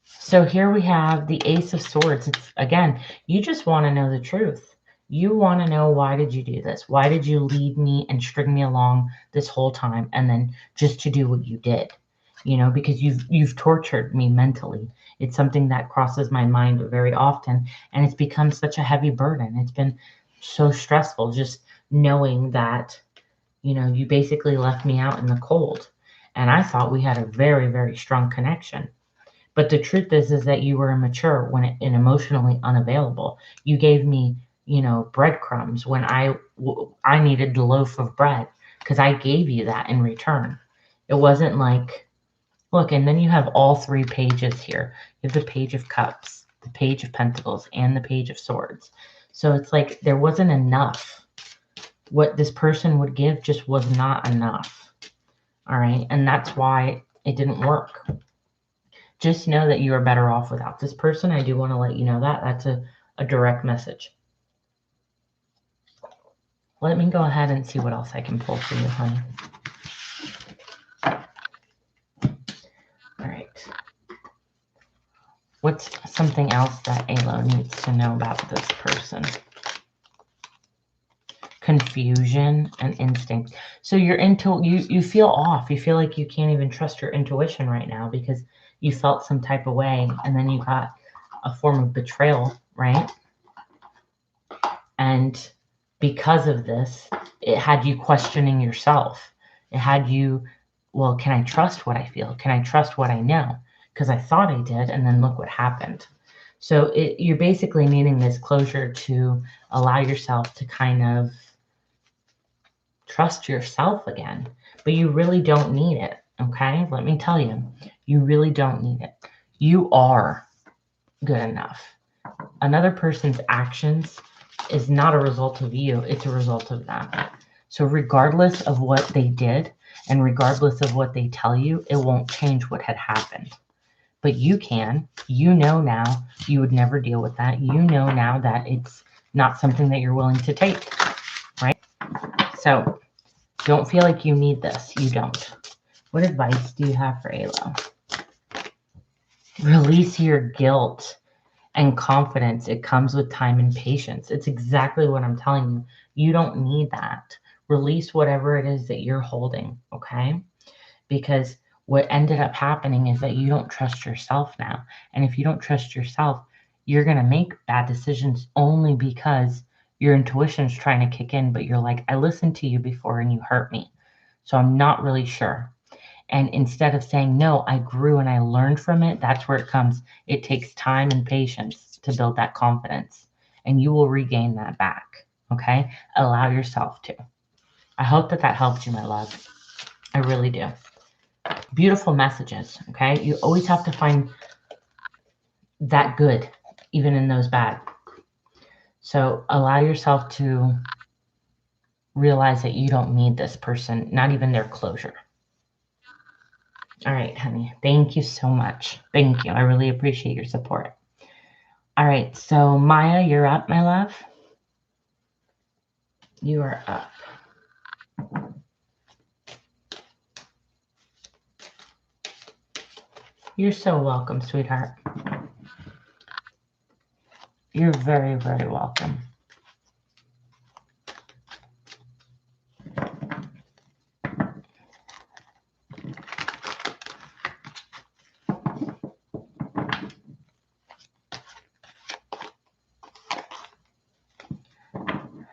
So here we have the Ace of Swords. It's, again, you just want to know the truth. You want to know, why did you do this? Why did you lead me and string me along this whole time, and then just to do what you did? Because you've tortured me mentally. It's something that crosses my mind very often, and it's become such a heavy burden. It's been so stressful just knowing that, you basically left me out in the cold. And I thought we had a very, very strong connection. But the truth is that you were immature and emotionally unavailable. You gave me, breadcrumbs when I needed the loaf of bread, because I gave you that in return. It wasn't like, look, and then you have all 3 pages here. You have the Page of Cups, the Page of Pentacles, and the Page of Swords. So it's like there wasn't enough. What this person would give just was not enough. All right. And that's why it didn't work. Just know that you are better off without this person. I do want to let you know that. That's a direct message. Let me go ahead and see what else I can pull for you, honey. All right. What's something else that Alo needs to know about this person? Confusion and instinct. So you feel off. You feel like you can't even trust your intuition right now because you felt some type of way, and then you got a form of betrayal, right? And because of this, it had you questioning yourself. It had you, well, can I trust what I feel? Can I trust what I know? Because I thought I did, and then look what happened. So you're basically needing this closure to allow yourself to kind of trust yourself again. But you really don't need it, okay? Let me tell you, you really don't need it. You are good enough. Another person's actions is not a result of you, it's a result of them. So regardless of what they did and regardless of what they tell you, it won't change what had happened. But you can. You know now you would never deal with that. You know now that it's not something that you're willing to take, right? So don't feel like you need this. You don't. What advice do you have for Alo? Release your guilt and confidence. It comes with time and patience. It's exactly what I'm telling you. You don't need that. Release whatever it is that you're holding, okay? Because what ended up happening is that you don't trust yourself now. And if you don't trust yourself, you're going to make bad decisions only because your intuition's trying to kick in, but you're like, I listened to you before and you hurt me. So I'm not really sure. And instead of saying, no, I grew and I learned from it, that's where it comes. It takes time and patience to build that confidence, and you will regain that back. Okay? Allow yourself to. I hope that that helped you, my love. I really do. Beautiful messages. Okay? You always have to find that good, even in those bad. So allow yourself to realize that you don't need this person, not even their closure. All right, honey. Thank you so much. Thank you. I really appreciate your support. All right, so Maya, you're up, my love. You are up. You're so welcome, sweetheart. You're very, very welcome.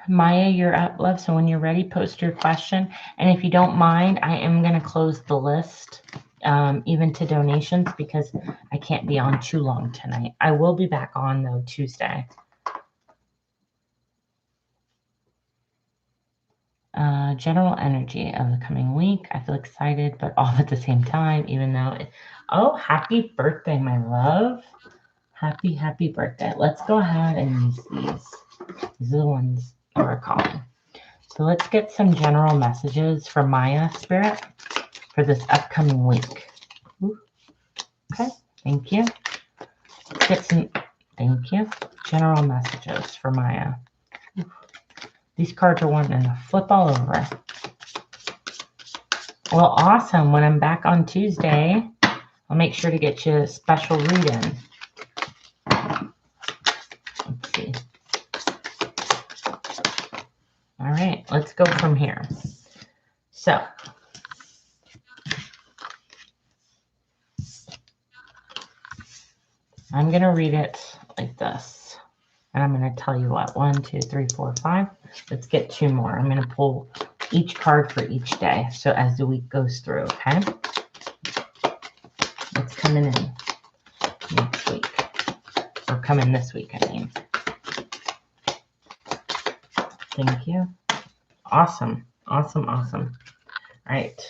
Maya, you're up, love. So when you're ready, post your question. And if you don't mind, I am going to close the list, even to donations, because I can't be on too long tonight. I will be back on, though, Tuesday. General energy of the coming week. I feel excited, but off at the same time, even though oh, happy birthday, my love. Happy, happy birthday. Let's go ahead and use these. These are the ones that we're calling. So let's get some general messages from Maya Spirit for this upcoming week. Ooh. Okay, thank you. Let's get some, thank you. General messages for Maya. Ooh. These cards are wanting to flip all over. Well, awesome. When I'm back on Tuesday, I'll make sure to get you a special reading. Let's see. All right, let's go from here. So, I'm going to read it like this. And I'm going to tell you what, 1, 2, 3, 4, 5. Let's get 2 more. I'm going to pull each card for each day. So as the week goes through, okay? It's coming in next week. Or coming this week, I mean. Thank you. Awesome. Awesome, awesome. All right.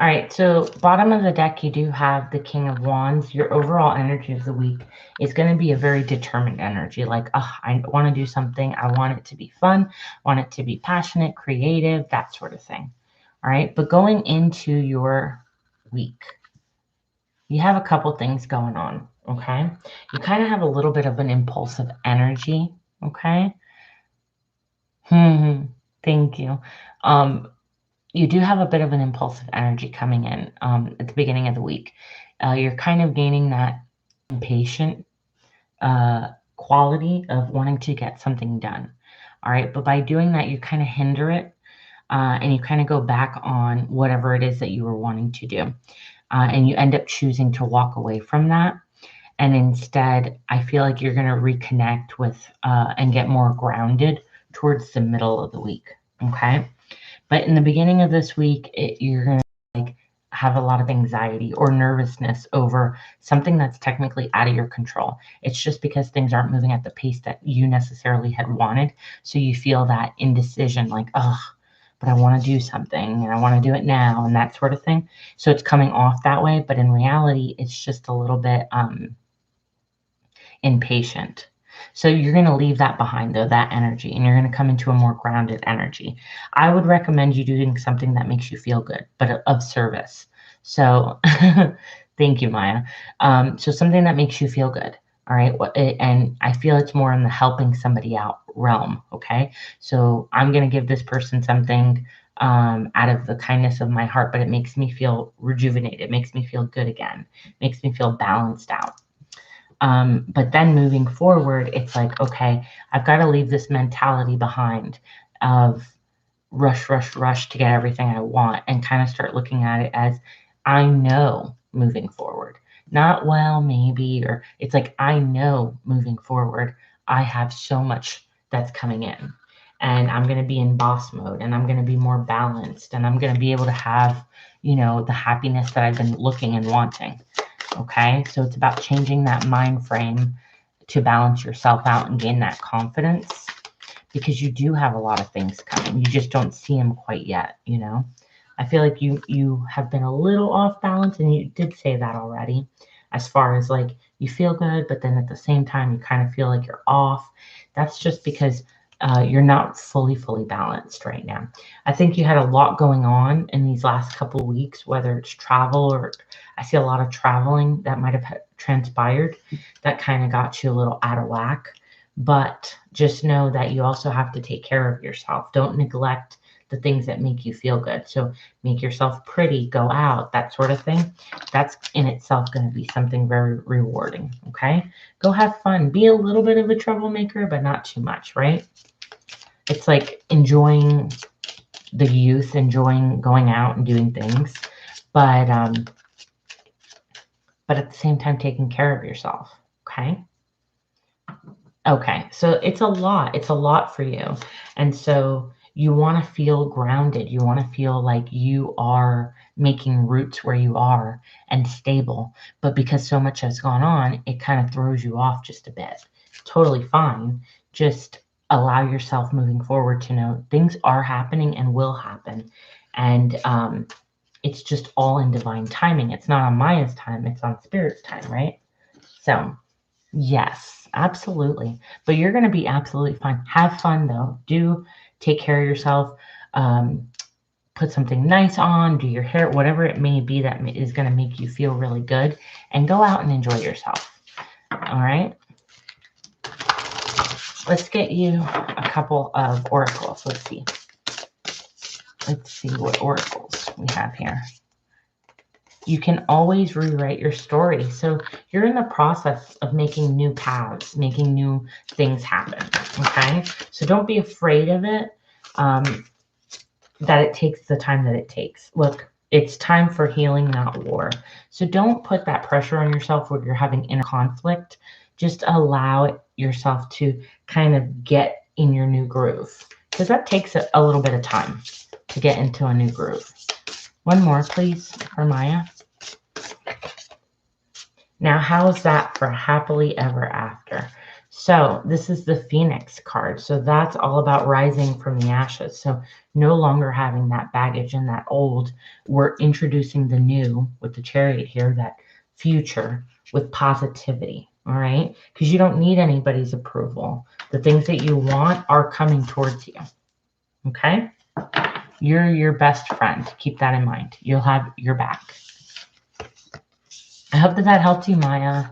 All right, so bottom of the deck, you do have the King of Wands. Your overall energy of the week is going to be a very determined energy. Like, oh, I want to do something. I want it to be fun. I want it to be passionate, creative, that sort of thing. All right, but going into your week, you have a couple things going on, okay? You kind of have a little bit of an impulsive energy, okay? Thank you. You do have a bit of an impulsive energy coming in at the beginning of the week. You're kind of gaining that impatient quality of wanting to get something done. All right. But by doing that, you kind of hinder it and you kind of go back on whatever it is that you were wanting to do. And you end up choosing to walk away from that. And instead, I feel like you're going to reconnect with and get more grounded towards the middle of the week. Okay. But in the beginning of this week, you're going to like have a lot of anxiety or nervousness over something that's technically out of your control. It's just because things aren't moving at the pace that you necessarily had wanted. So you feel that indecision, like, oh, but I want to do something and I want to do it now and that sort of thing. So it's coming off that way. But in reality, it's just a little bit impatient. So you're going to leave that behind, though, that energy, and you're going to come into a more grounded energy. I would recommend you doing something that makes you feel good, but of service. So thank you, Maya. So something that makes you feel good. All right. And I feel it's more in the helping somebody out realm. Okay. So I'm going to give this person something out of the kindness of my heart, but it makes me feel rejuvenated. It makes me feel good again. It makes me feel balanced out. But then moving forward, it's like, okay, I've got to leave this mentality behind of rush, rush, rush to get everything I want, and kind of start looking at it as I know moving forward. Not well, maybe, or it's like I know moving forward, I have so much that's coming in. And I'm going to be in boss mode, and I'm going to be more balanced, and I'm going to be able to have, the happiness that I've been looking and wanting. Okay. So it's about changing that mind frame to balance yourself out and gain that confidence, because you do have a lot of things coming. You just don't see them quite yet. I feel like you have been a little off balance, and you did say that already, as far as like you feel good, but then at the same time you kind of feel like you're off. That's just because you're not fully balanced right now. I think you had a lot going on in these last couple of weeks, whether it's travel, or I see a lot of traveling that might have transpired that kind of got you a little out of whack. But just know that you also have to take care of yourself. Don't neglect the things that make you feel good. So make yourself pretty, go out, that sort of thing. That's in itself going to be something very rewarding. Okay. Go have fun. Be a little bit of a troublemaker, but not too much, right? It's like enjoying the youth, enjoying going out and doing things, but at the same time taking care of yourself. Okay. Okay, so it's a lot. It's a lot for you. And so you want to feel grounded. You want to feel like you are making roots where you are and stable. But because so much has gone on, it kind of throws you off just a bit. Totally fine. Just allow yourself moving forward to know things are happening and will happen. And it's just all in divine timing. It's not on Maya's time, it's on Spirit's time, right? So, yes, absolutely. But you're going to be absolutely fine. Have fun, though. Do take care of yourself. Put something nice on, do your hair, whatever it may be that is going to make you feel really good, and go out and enjoy yourself. All right. Let's get you a couple of oracles. Let's see. Let's see what oracles we have here. You can always rewrite your story. So you're in the process of making new paths, making new things happen. Okay. So don't be afraid of it, that it takes the time that it takes. Look, it's time for healing, not war. So don't put that pressure on yourself where you're having inner conflict. Just allow yourself to kind of get in your new groove, because that takes a little bit of time to get into a new groove. One more, please, for Maya. Now, how's that for happily ever after? So this is the Phoenix card. So that's all about rising from the ashes. So no longer having that baggage and that old. We're introducing the new with the Chariot here, that future with positivity. All right. Because you don't need anybody's approval. The things that you want are coming towards you. Okay. You're your best friend. Keep that in mind. You'll have your back. I hope that helped you, Maya.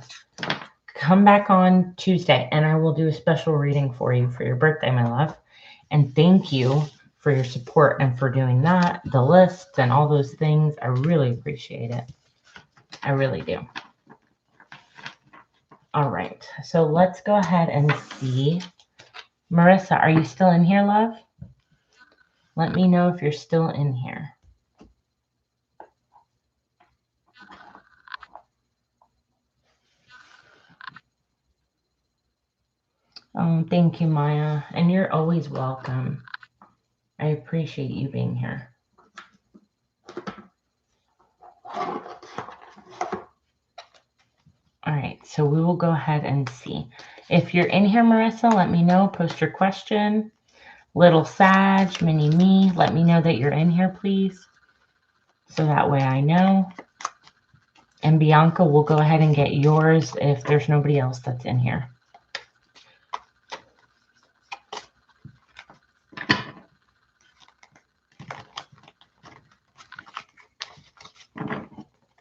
Come back on Tuesday and I will do a special reading for you for your birthday, my love. And thank you for your support and for doing that, the lists and all those things. I really appreciate it. I really do. All right. So let's go ahead and see. Marissa, are you still in here, love? Let me know if you're still in here. Oh, thank you, Maya. And you're always welcome. I appreciate you being here. All right, so we will go ahead and see. If you're in here, Marissa, let me know. Post your question. Little Sag, Mini Me, let me know that you're in here, please. So that way I know. And Bianca, we'll go ahead and get yours if there's nobody else that's in here.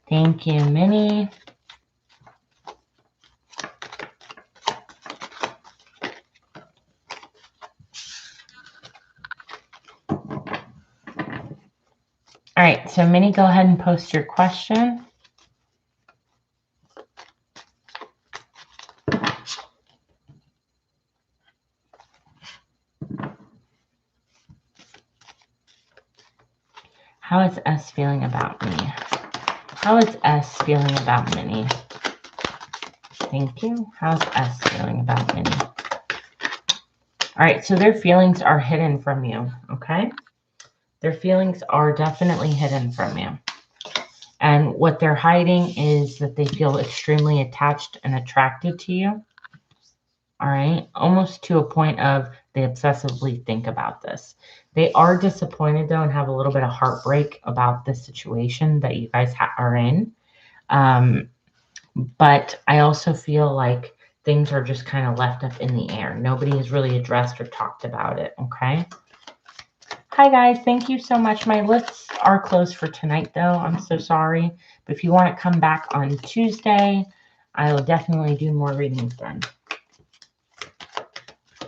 Thank you, Minnie. All right, so Minnie, go ahead and post your question. How is S feeling about me? How is S feeling about Minnie? Thank you. How's S feeling about Minnie? All right, so their feelings are hidden from you, okay? Their feelings are definitely hidden from you. And what they're hiding is that they feel extremely attached and attracted to you. All right, almost to a point of they obsessively think about this. They are disappointed though and have a little bit of heartbreak about the situation that you guys are in. But I also feel like things are just kind of left up in the air. Nobody has really addressed or talked about it, okay? Hi guys, thank you so much. My lists are closed for tonight though. I'm so sorry. But if you want to come back on Tuesday, I will definitely do more readings then.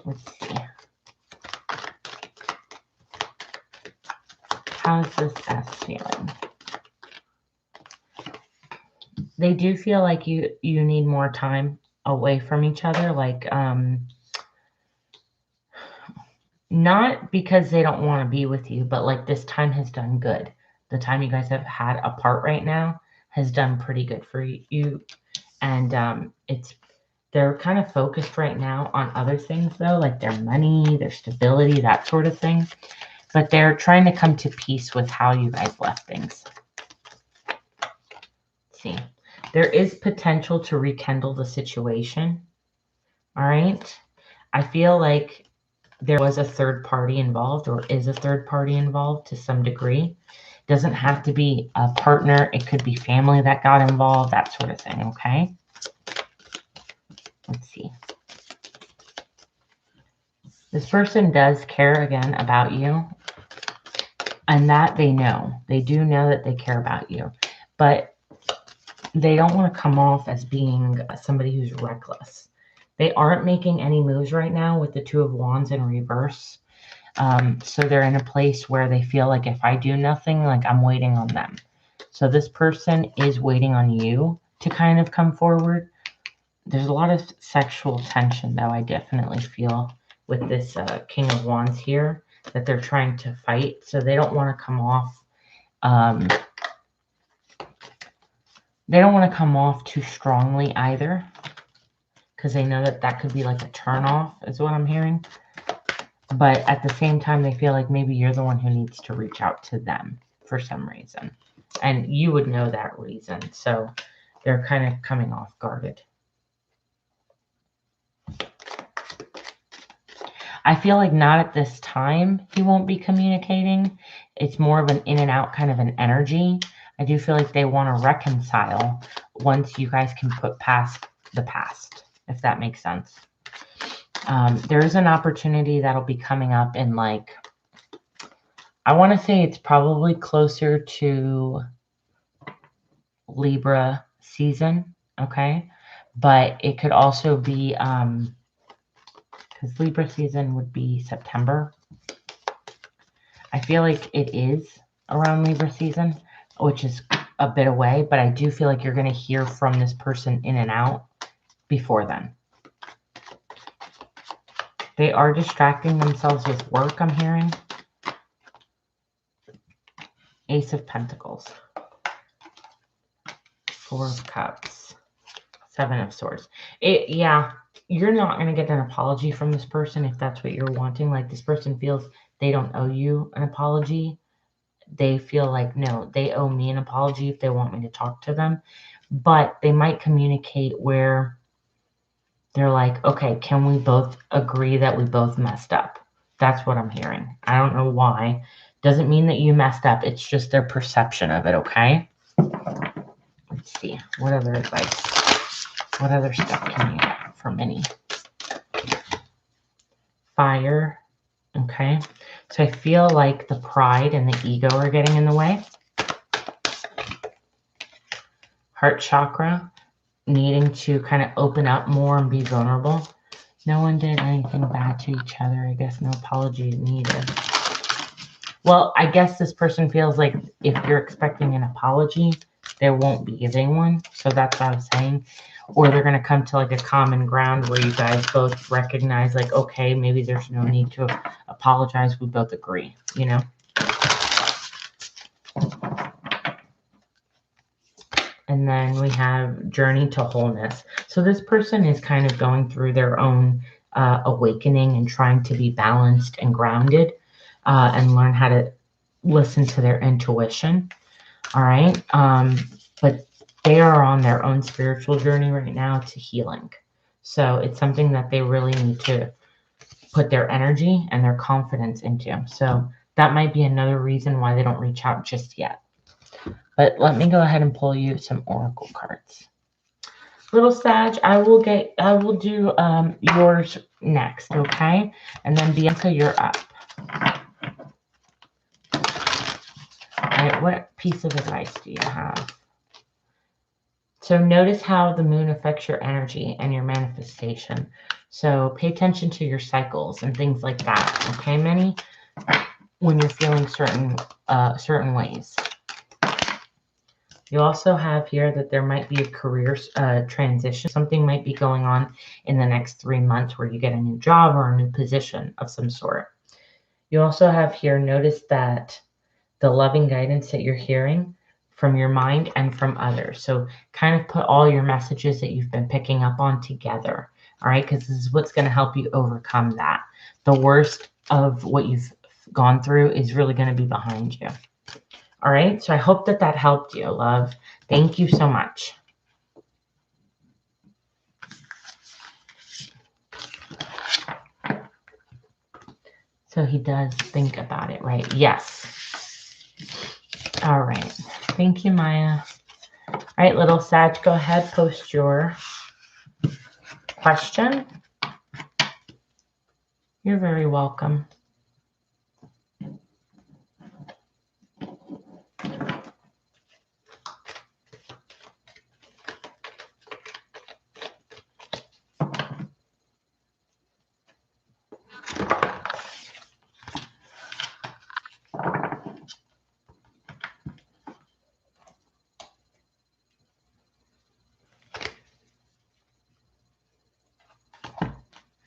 Let's see. How's this S feeling? They do feel like you need more time away from each other, like not because they don't want to be with you, but like this time has done good. The time you guys have had apart right now has done pretty good for you. And they're kind of focused right now on other things though, like their money, their stability, that sort of thing. But they're trying to come to peace with how you guys left things. Let's see. There is potential to rekindle the situation. All right. I feel like there was a third party involved or is a third party involved to some degree. Doesn't have to be a partner. It could be family that got involved, that sort of thing, okay? Let's see. This person does care again about you, and that they know. They do know that they care about you, but they don't want to come off as being somebody who's reckless. They aren't making any moves right now with the Two of Wands in reverse. So they're in a place where they feel like if I do nothing, like I'm waiting on them. So this person is waiting on you to kind of come forward. There's a lot of sexual tension, though, I definitely feel with this King of Wands here that they're trying to fight. So they don't want to come off. They don't want to come off too strongly either, because they know that that could be like a turnoff, is what I'm hearing. But at the same time, they feel like maybe you're the one who needs to reach out to them for some reason. And you would know that reason. So they're kind of coming off guarded. I feel like not at this time he won't be communicating. It's more of an in and out kind of an energy. I do feel like they want to reconcile once you guys can put past the past, if that makes sense. There is an opportunity that'll be coming up in like, I want to say it's probably closer to Libra season, okay? But it could also be, because Libra season would be September. I feel like it is around Libra season, which is a bit away, but I do feel like you're going to hear from this person in and out before then. They are distracting themselves with work, I'm hearing. Ace of Pentacles. Four of Cups. Seven of Swords. Yeah, you're not going to get an apology from this person if that's what you're wanting. Like this person feels they don't owe you an apology. They feel like, no, they owe me an apology if they want me to talk to them. But they might communicate where they're like, okay, can we both agree that we both messed up? That's what I'm hearing. I don't know why. Doesn't mean that you messed up. It's just their perception of it, okay? Let's see. What other advice? What other stuff can you get for Minnie? Fire. Okay. So I feel like the pride and the ego are getting in the way. Heart chakra. Needing to kind of open up more and be vulnerable. No one did anything bad to each other. I guess no apology is needed. Well, I guess this person feels like if you're expecting an apology, they won't be giving one. So that's what I was saying. Or they're going to come to like a common ground where you guys both recognize like, okay, maybe there's no need to apologize. We both agree, you know? And then we have journey to wholeness. So this person is kind of going through their own awakening and trying to be balanced and grounded and learn how to listen to their intuition. All right. But they are on their own spiritual journey right now to healing. So it's something that they really need to put their energy and their confidence into. So that might be another reason why they don't reach out just yet. But let me go ahead and pull you some oracle cards. Little Sag, I will do yours next, okay? And then Bianca, you're up. All right, what piece of advice do you have? So notice how the moon affects your energy and your manifestation. So pay attention to your cycles and things like that, okay, Minnie? When you're feeling certain ways. You also have here that there might be a career transition. Something might be going on in the next 3 months where you get a new job or a new position of some sort. You also have here, notice that the loving guidance that you're hearing from your mind and from others. So kind of put all your messages that you've been picking up on together, all right? Because this is what's going to help you overcome that. The worst of what you've gone through is really going to be behind you. All right, so I hope that that helped you, love. Thank you so much. So he does think about it, right? Yes. All right. Thank you, Maya. All right, little Sag, go ahead, post your question. You're very welcome.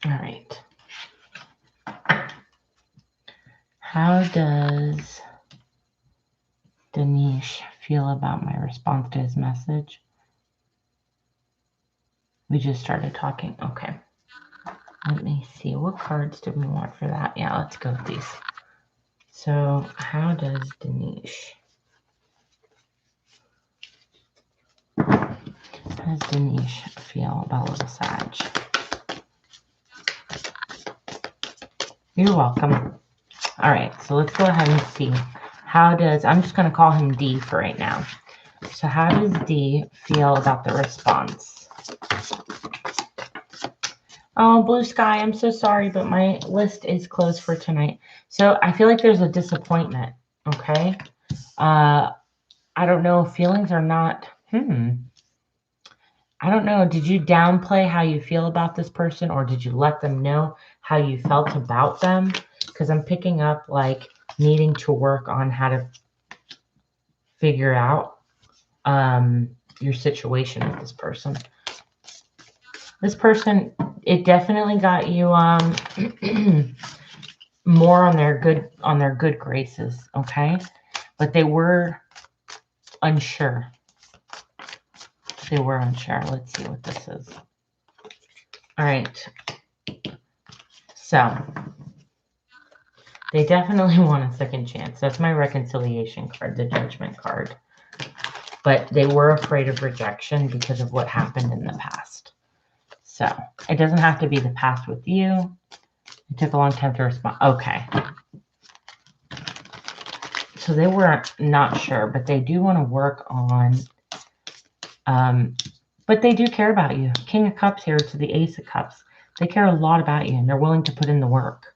All right. How does Danish feel about my response to his message? We just started talking. Okay. Let me see. What cards do we want for that? Yeah, let's go with these. So how does Danish feel about little Sag? You're welcome. All right, so let's go ahead and see. I'm just going to call him D for right now. So how does D feel about the response? Oh, Blue Sky, I'm so sorry, but my list is closed for tonight. So I feel like there's a disappointment, okay? I don't know if feelings are not, I don't know. Did you downplay how you feel about this person, or did you let them know how you felt about them? Because I'm picking up like needing to work on how to figure out your situation with this person. This person, it definitely got you more on their good graces, okay? But they were unsure. Let's see what this is. All right. So they definitely want a second chance. That's my reconciliation card, the judgment card. But they were afraid of rejection because of what happened in the past. So it doesn't have to be the past with you. It took a long time to respond. Okay. So they were not sure, but they do want to work on, but they do care about you. King of Cups here to the Ace of Cups. They care a lot about you, and they're willing to put in the work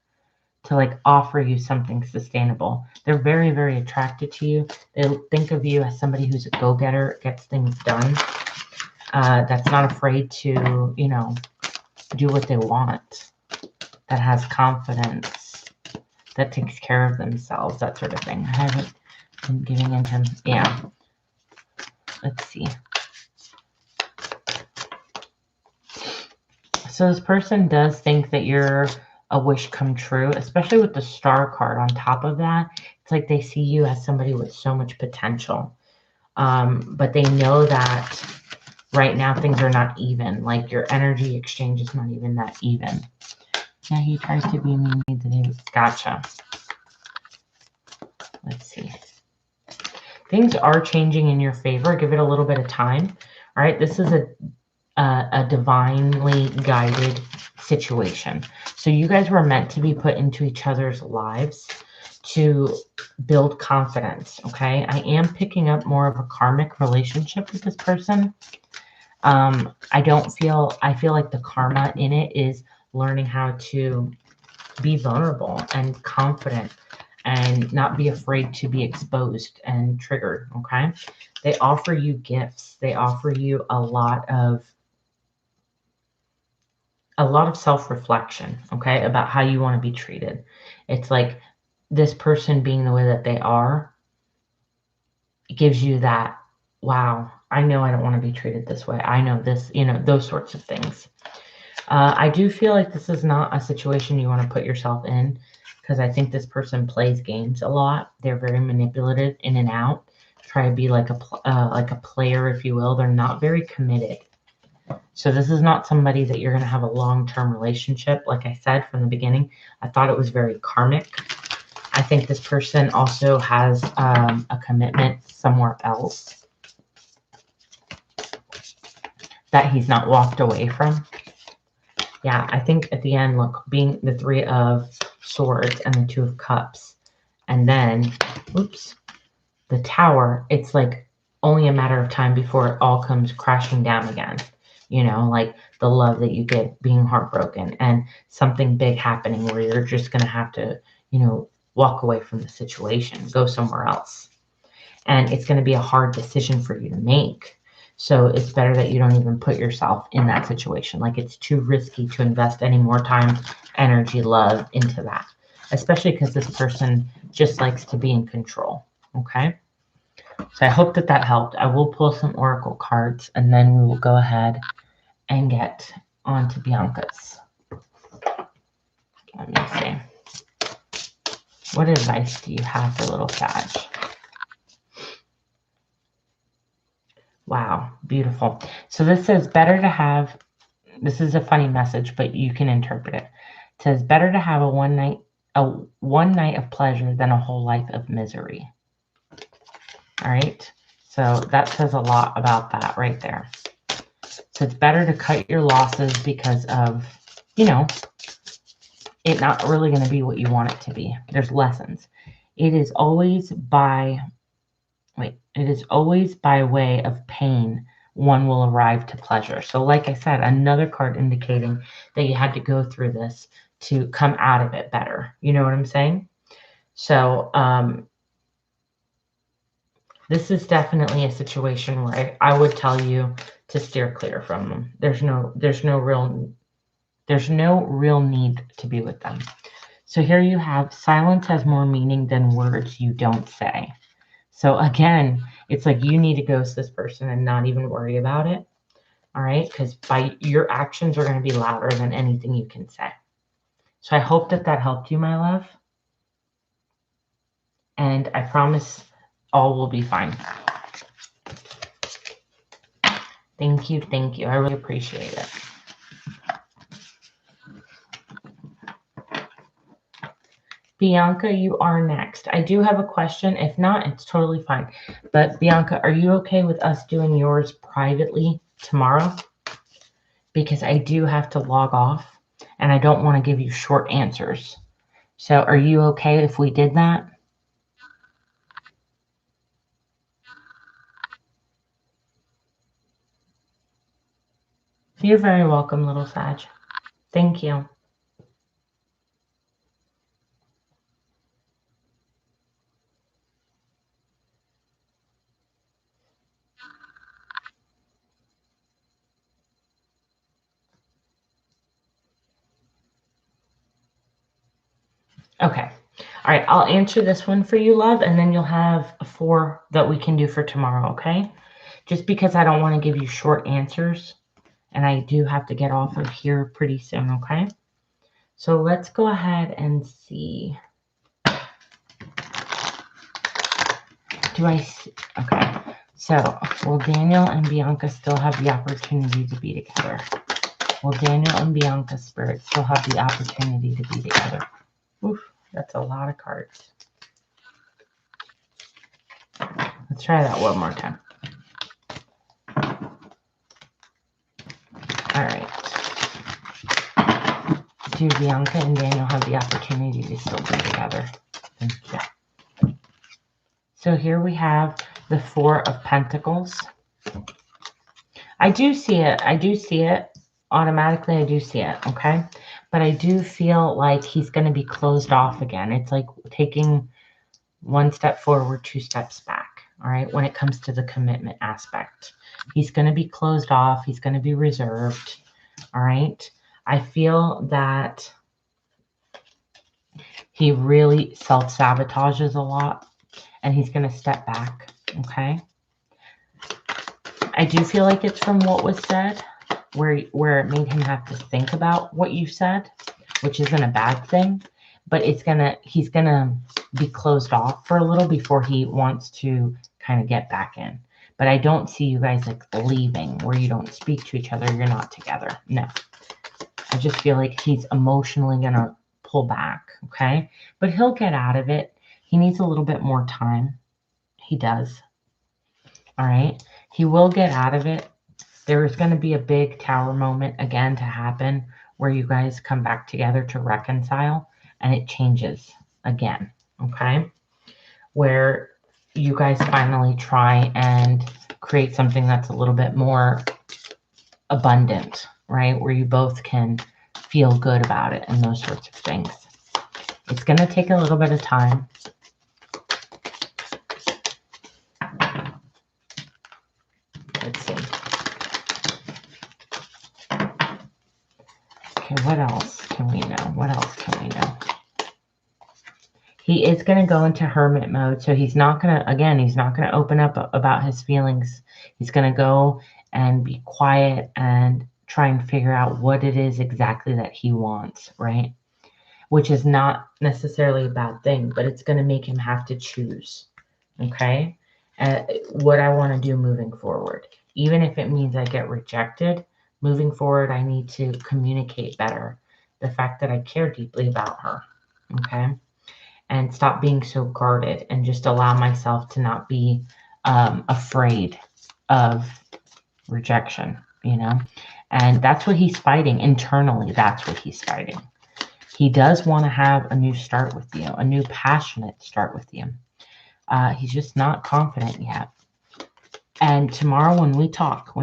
to like offer you something sustainable. They're very, very attracted to you. They think of you as somebody who's a go-getter, gets things done, that's not afraid to, you know, do what they want, that has confidence, that takes care of themselves, that sort of thing. I haven't been giving into him. Yeah. Let's see. So this person does think that you're a wish come true, especially with the star card on top of that. It's like they see you as somebody with so much potential. But they know that right now things are not even. Like your energy exchange is not even that even. Yeah, he tries to be mean today. Gotcha. Let's see. Things are changing in your favor. Give it a little bit of time. All right, this is a divinely guided situation. So you guys were meant to be put into each other's lives to build confidence, okay? I am picking up more of a karmic relationship with this person. I feel like the karma in it is learning how to be vulnerable and confident and not be afraid to be exposed and triggered, okay? They offer you gifts. They offer you a lot of self-reflection, okay, about how you want to be treated. It's like this person being the way that they are, it gives you that, wow, I know I don't want to be treated this way. I know this, those sorts of things. I do feel like this is not a situation you want to put yourself in, because I think this person plays games a lot. They're very manipulative in and out, try to be like a player, if you will. They're not very committed. So this is not somebody that you're going to have a long-term relationship. Like I said from the beginning, I thought it was very karmic. I think this person also has a commitment somewhere else that he's not walked away from. Yeah, I think at the end, look, being the Three of Swords and the Two of Cups, and then, oops, the Tower, it's like only a matter of time before it all comes crashing down again. Like the love that you get being heartbroken and something big happening where you're just going to have to, walk away from the situation, go somewhere else. And it's going to be a hard decision for you to make. So it's better that you don't even put yourself in that situation. Like it's too risky to invest any more time, energy, love into that, especially because this person just likes to be in control. Okay. So I hope that helped. I will pull some oracle cards and then we will go ahead and get on to Bianca's. Let me see. What advice do you have for little Sag? Wow, beautiful. So this says better to have, this is a funny message, but you can interpret it. It says better to have a one night of pleasure than a whole life of misery. All right. So that says a lot about that right there. So it's better to cut your losses because of, it not really going to be what you want it to be. There's lessons. It is always by way of pain one will arrive to pleasure. So like I said, another card indicating that you had to go through this to come out of it better. You know what I'm saying? So this is definitely a situation where I would tell you to steer clear from them. There's no real need to be with them. So here you have silence has more meaning than words you don't say. So again, it's like you need to ghost this person and not even worry about it. All right. Because by your actions are going to be louder than anything you can say. So I hope that helped you, my love. And I promise all will be fine. Thank you. Thank you. I really appreciate it. Bianca, you are next. I do have a question. If not, it's totally fine. But Bianca, are you okay with us doing yours privately tomorrow? Because I do have to log off and I don't want to give you short answers. So are you okay if we did that? You're very welcome, little Sag. Thank you. Okay. All right, I'll answer this one for you, love, and then you'll have 4 that we can do for tomorrow, okay? Just because I don't want to give you short answers, and I do have to get off of here pretty soon, okay? So let's go ahead and see. Okay, so will Daniel and Bianca still have the opportunity to be together? Will Daniel and Bianca's spirit still have the opportunity to be together? Oof, that's a lot of cards. Let's try that one more time. All right. Do Bianca and Daniel have the opportunity to still be together? Thank you. So here we have the 4 of Pentacles. I do see it. I do see it. Automatically, I do see it, okay? But I do feel like he's going to be closed off again. It's like taking 1 step forward, 2 steps back, all right, when it comes to the commitment aspect. He's going to be closed off. He's going to be reserved, all right? I feel that he really self-sabotages a lot, and he's going to step back, okay? I do feel like it's from what was said, where it made him have to think about what you said, which isn't a bad thing, but he's gonna be closed off for a little before he wants to kind of get back in. But I don't see you guys like leaving where you don't speak to each other, you're not together. No. I just feel like he's emotionally gonna pull back, okay? But he'll get out of it. He needs a little bit more time. He does. All right. He will get out of it. There is going to be a big tower moment again to happen where you guys come back together to reconcile, and it changes again, okay? Where you guys finally try and create something that's a little bit more abundant, right? Where you both can feel good about it and those sorts of things. It's going to take a little bit of time. Let's see. Okay, what else can we know? What else can we know? He is going to go into hermit mode. So he's not going to, again, he's not going to open up about his feelings. He's going to go and be quiet and try and figure out what it is exactly that he wants, right? Which is not necessarily a bad thing, but it's going to make him have to choose, okay? What I want to do moving forward. Even if it means I get rejected, moving forward, I need to communicate better the fact that I care deeply about her, okay? And stop being so guarded and just allow myself to not be afraid of rejection, you know? And that's what he's fighting internally. That's what he's fighting. He does want to have a new start with you, a new passionate start with you. He's just not confident yet. And tomorrow when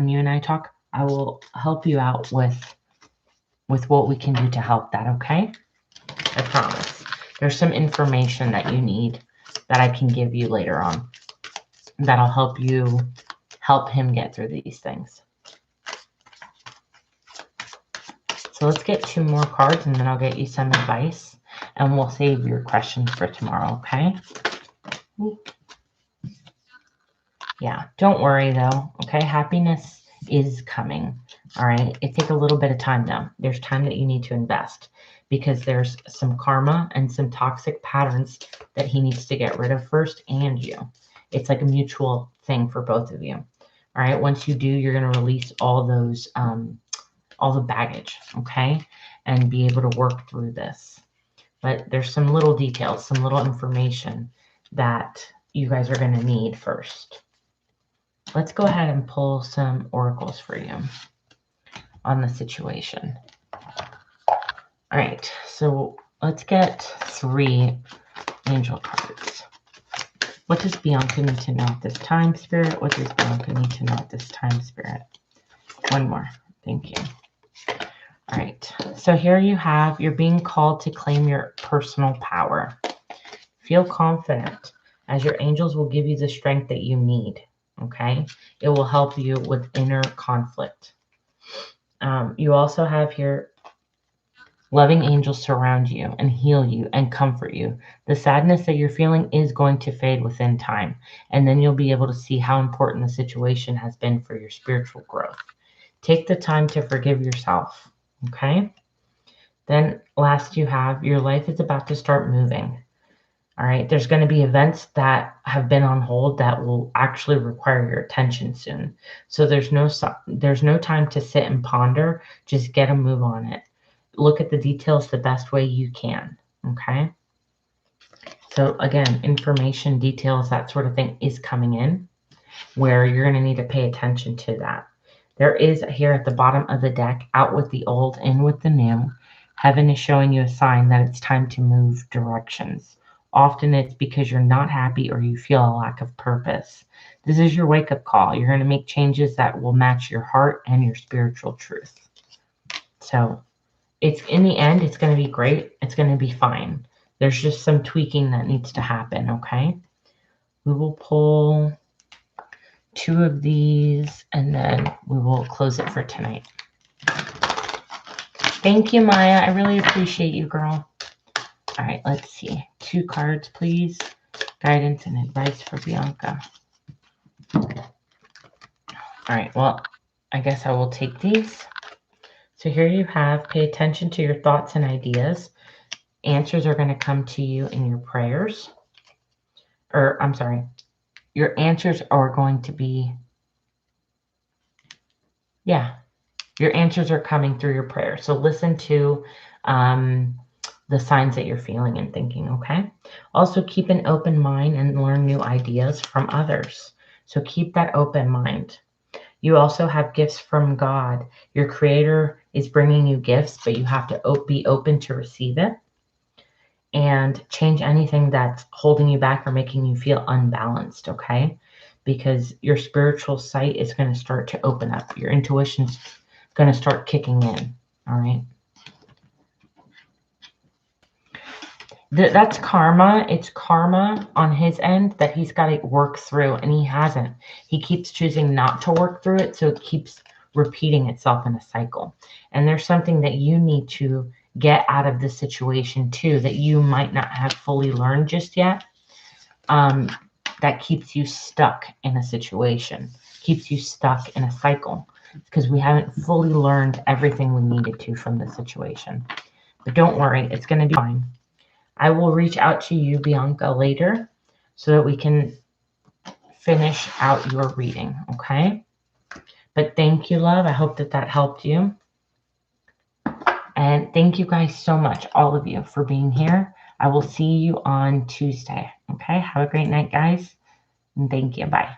you and I talk, I will help you out with what we can do to help that, okay? I promise. There's some information that you need that I can give you later on that'll help him get through these things. So let's get 2 more cards and then I'll get you some advice and we'll save your questions for tomorrow, okay? Yeah, don't worry though, okay? Happiness is coming, all right? It takes a little bit of time though. There's time that you need to invest because there's some karma and some toxic patterns that he needs to get rid of first and you. It's like a mutual thing for both of you, all right? Once you do, you're going to release all those, all the baggage, okay? And be able to work through this. But there's some little details, some little information that you guys are going to need first. Let's go ahead and pull some oracles for you on the situation. All right, so let's get 3 angel cards. What does Bianca need to know at this time, Spirit? What does Bianca need to know at this time, Spirit? 1 more. Thank you. All right, so here you have, you're being called to claim your personal power. Feel confident as your angels will give you the strength that you need, okay? It will help you with inner conflict. You also have here Loving angels surround you and heal you and comfort you. The sadness that you're feeling is going to fade within time, and then you'll be able to see how important the situation has been for your spiritual growth. Take the time to forgive yourself, okay? Then last you have, your life is about to start moving. All right, there's going to be events that have been on hold that will actually require your attention soon. So there's no time to sit and ponder. Just get a move on it. Look at the details the best way you can. Okay. So again, information, details, that sort of thing is coming in where you're going to need to pay attention to that. There is here at the bottom of the deck, out with the old, in with the new. Heaven is showing you a sign that it's time to move directions. Often it's because you're not happy or you feel a lack of purpose. This is your wake-up call. You're going to make changes that will match your heart and your spiritual truth. So it's in the end, it's going to be great. It's going to be fine. There's just some tweaking that needs to happen, okay? We will pull 2 of these and then we will close it for tonight. Thank you, Maya. I really appreciate you, girl. All right, let's see. 2 cards, please. Guidance and advice for Bianca. All right, well, I guess I will take these. So here you have, pay attention to your thoughts and ideas. Answers are going to come to you in your prayers. Or, I'm sorry, your answers are going to be, your answers are coming through your prayers. So listen to the signs that you're feeling and thinking, okay? Also, keep an open mind and learn new ideas from others. So keep that open mind. You also have gifts from God. Your Creator is bringing you gifts, but you have to be open to receive it and change anything that's holding you back or making you feel unbalanced, okay? Because your spiritual sight is going to start to open up. Your intuition's going to start kicking in, all right? That's karma. It's karma on his end that he's got to work through, and he hasn't. He keeps choosing not to work through it, so it keeps repeating itself in a cycle. And there's something that you need to get out of this situation too that you might not have fully learned just yet. That keeps you stuck in a situation, keeps you stuck in a cycle, because we haven't fully learned everything we needed to from the situation. But don't worry, it's going to be fine. I will reach out to you, Bianca, later so that we can finish out your reading, okay? But thank you, love. I hope that helped you. And thank you guys so much, all of you, for being here. I will see you on Tuesday, okay? Have a great night, guys. And thank you. Bye.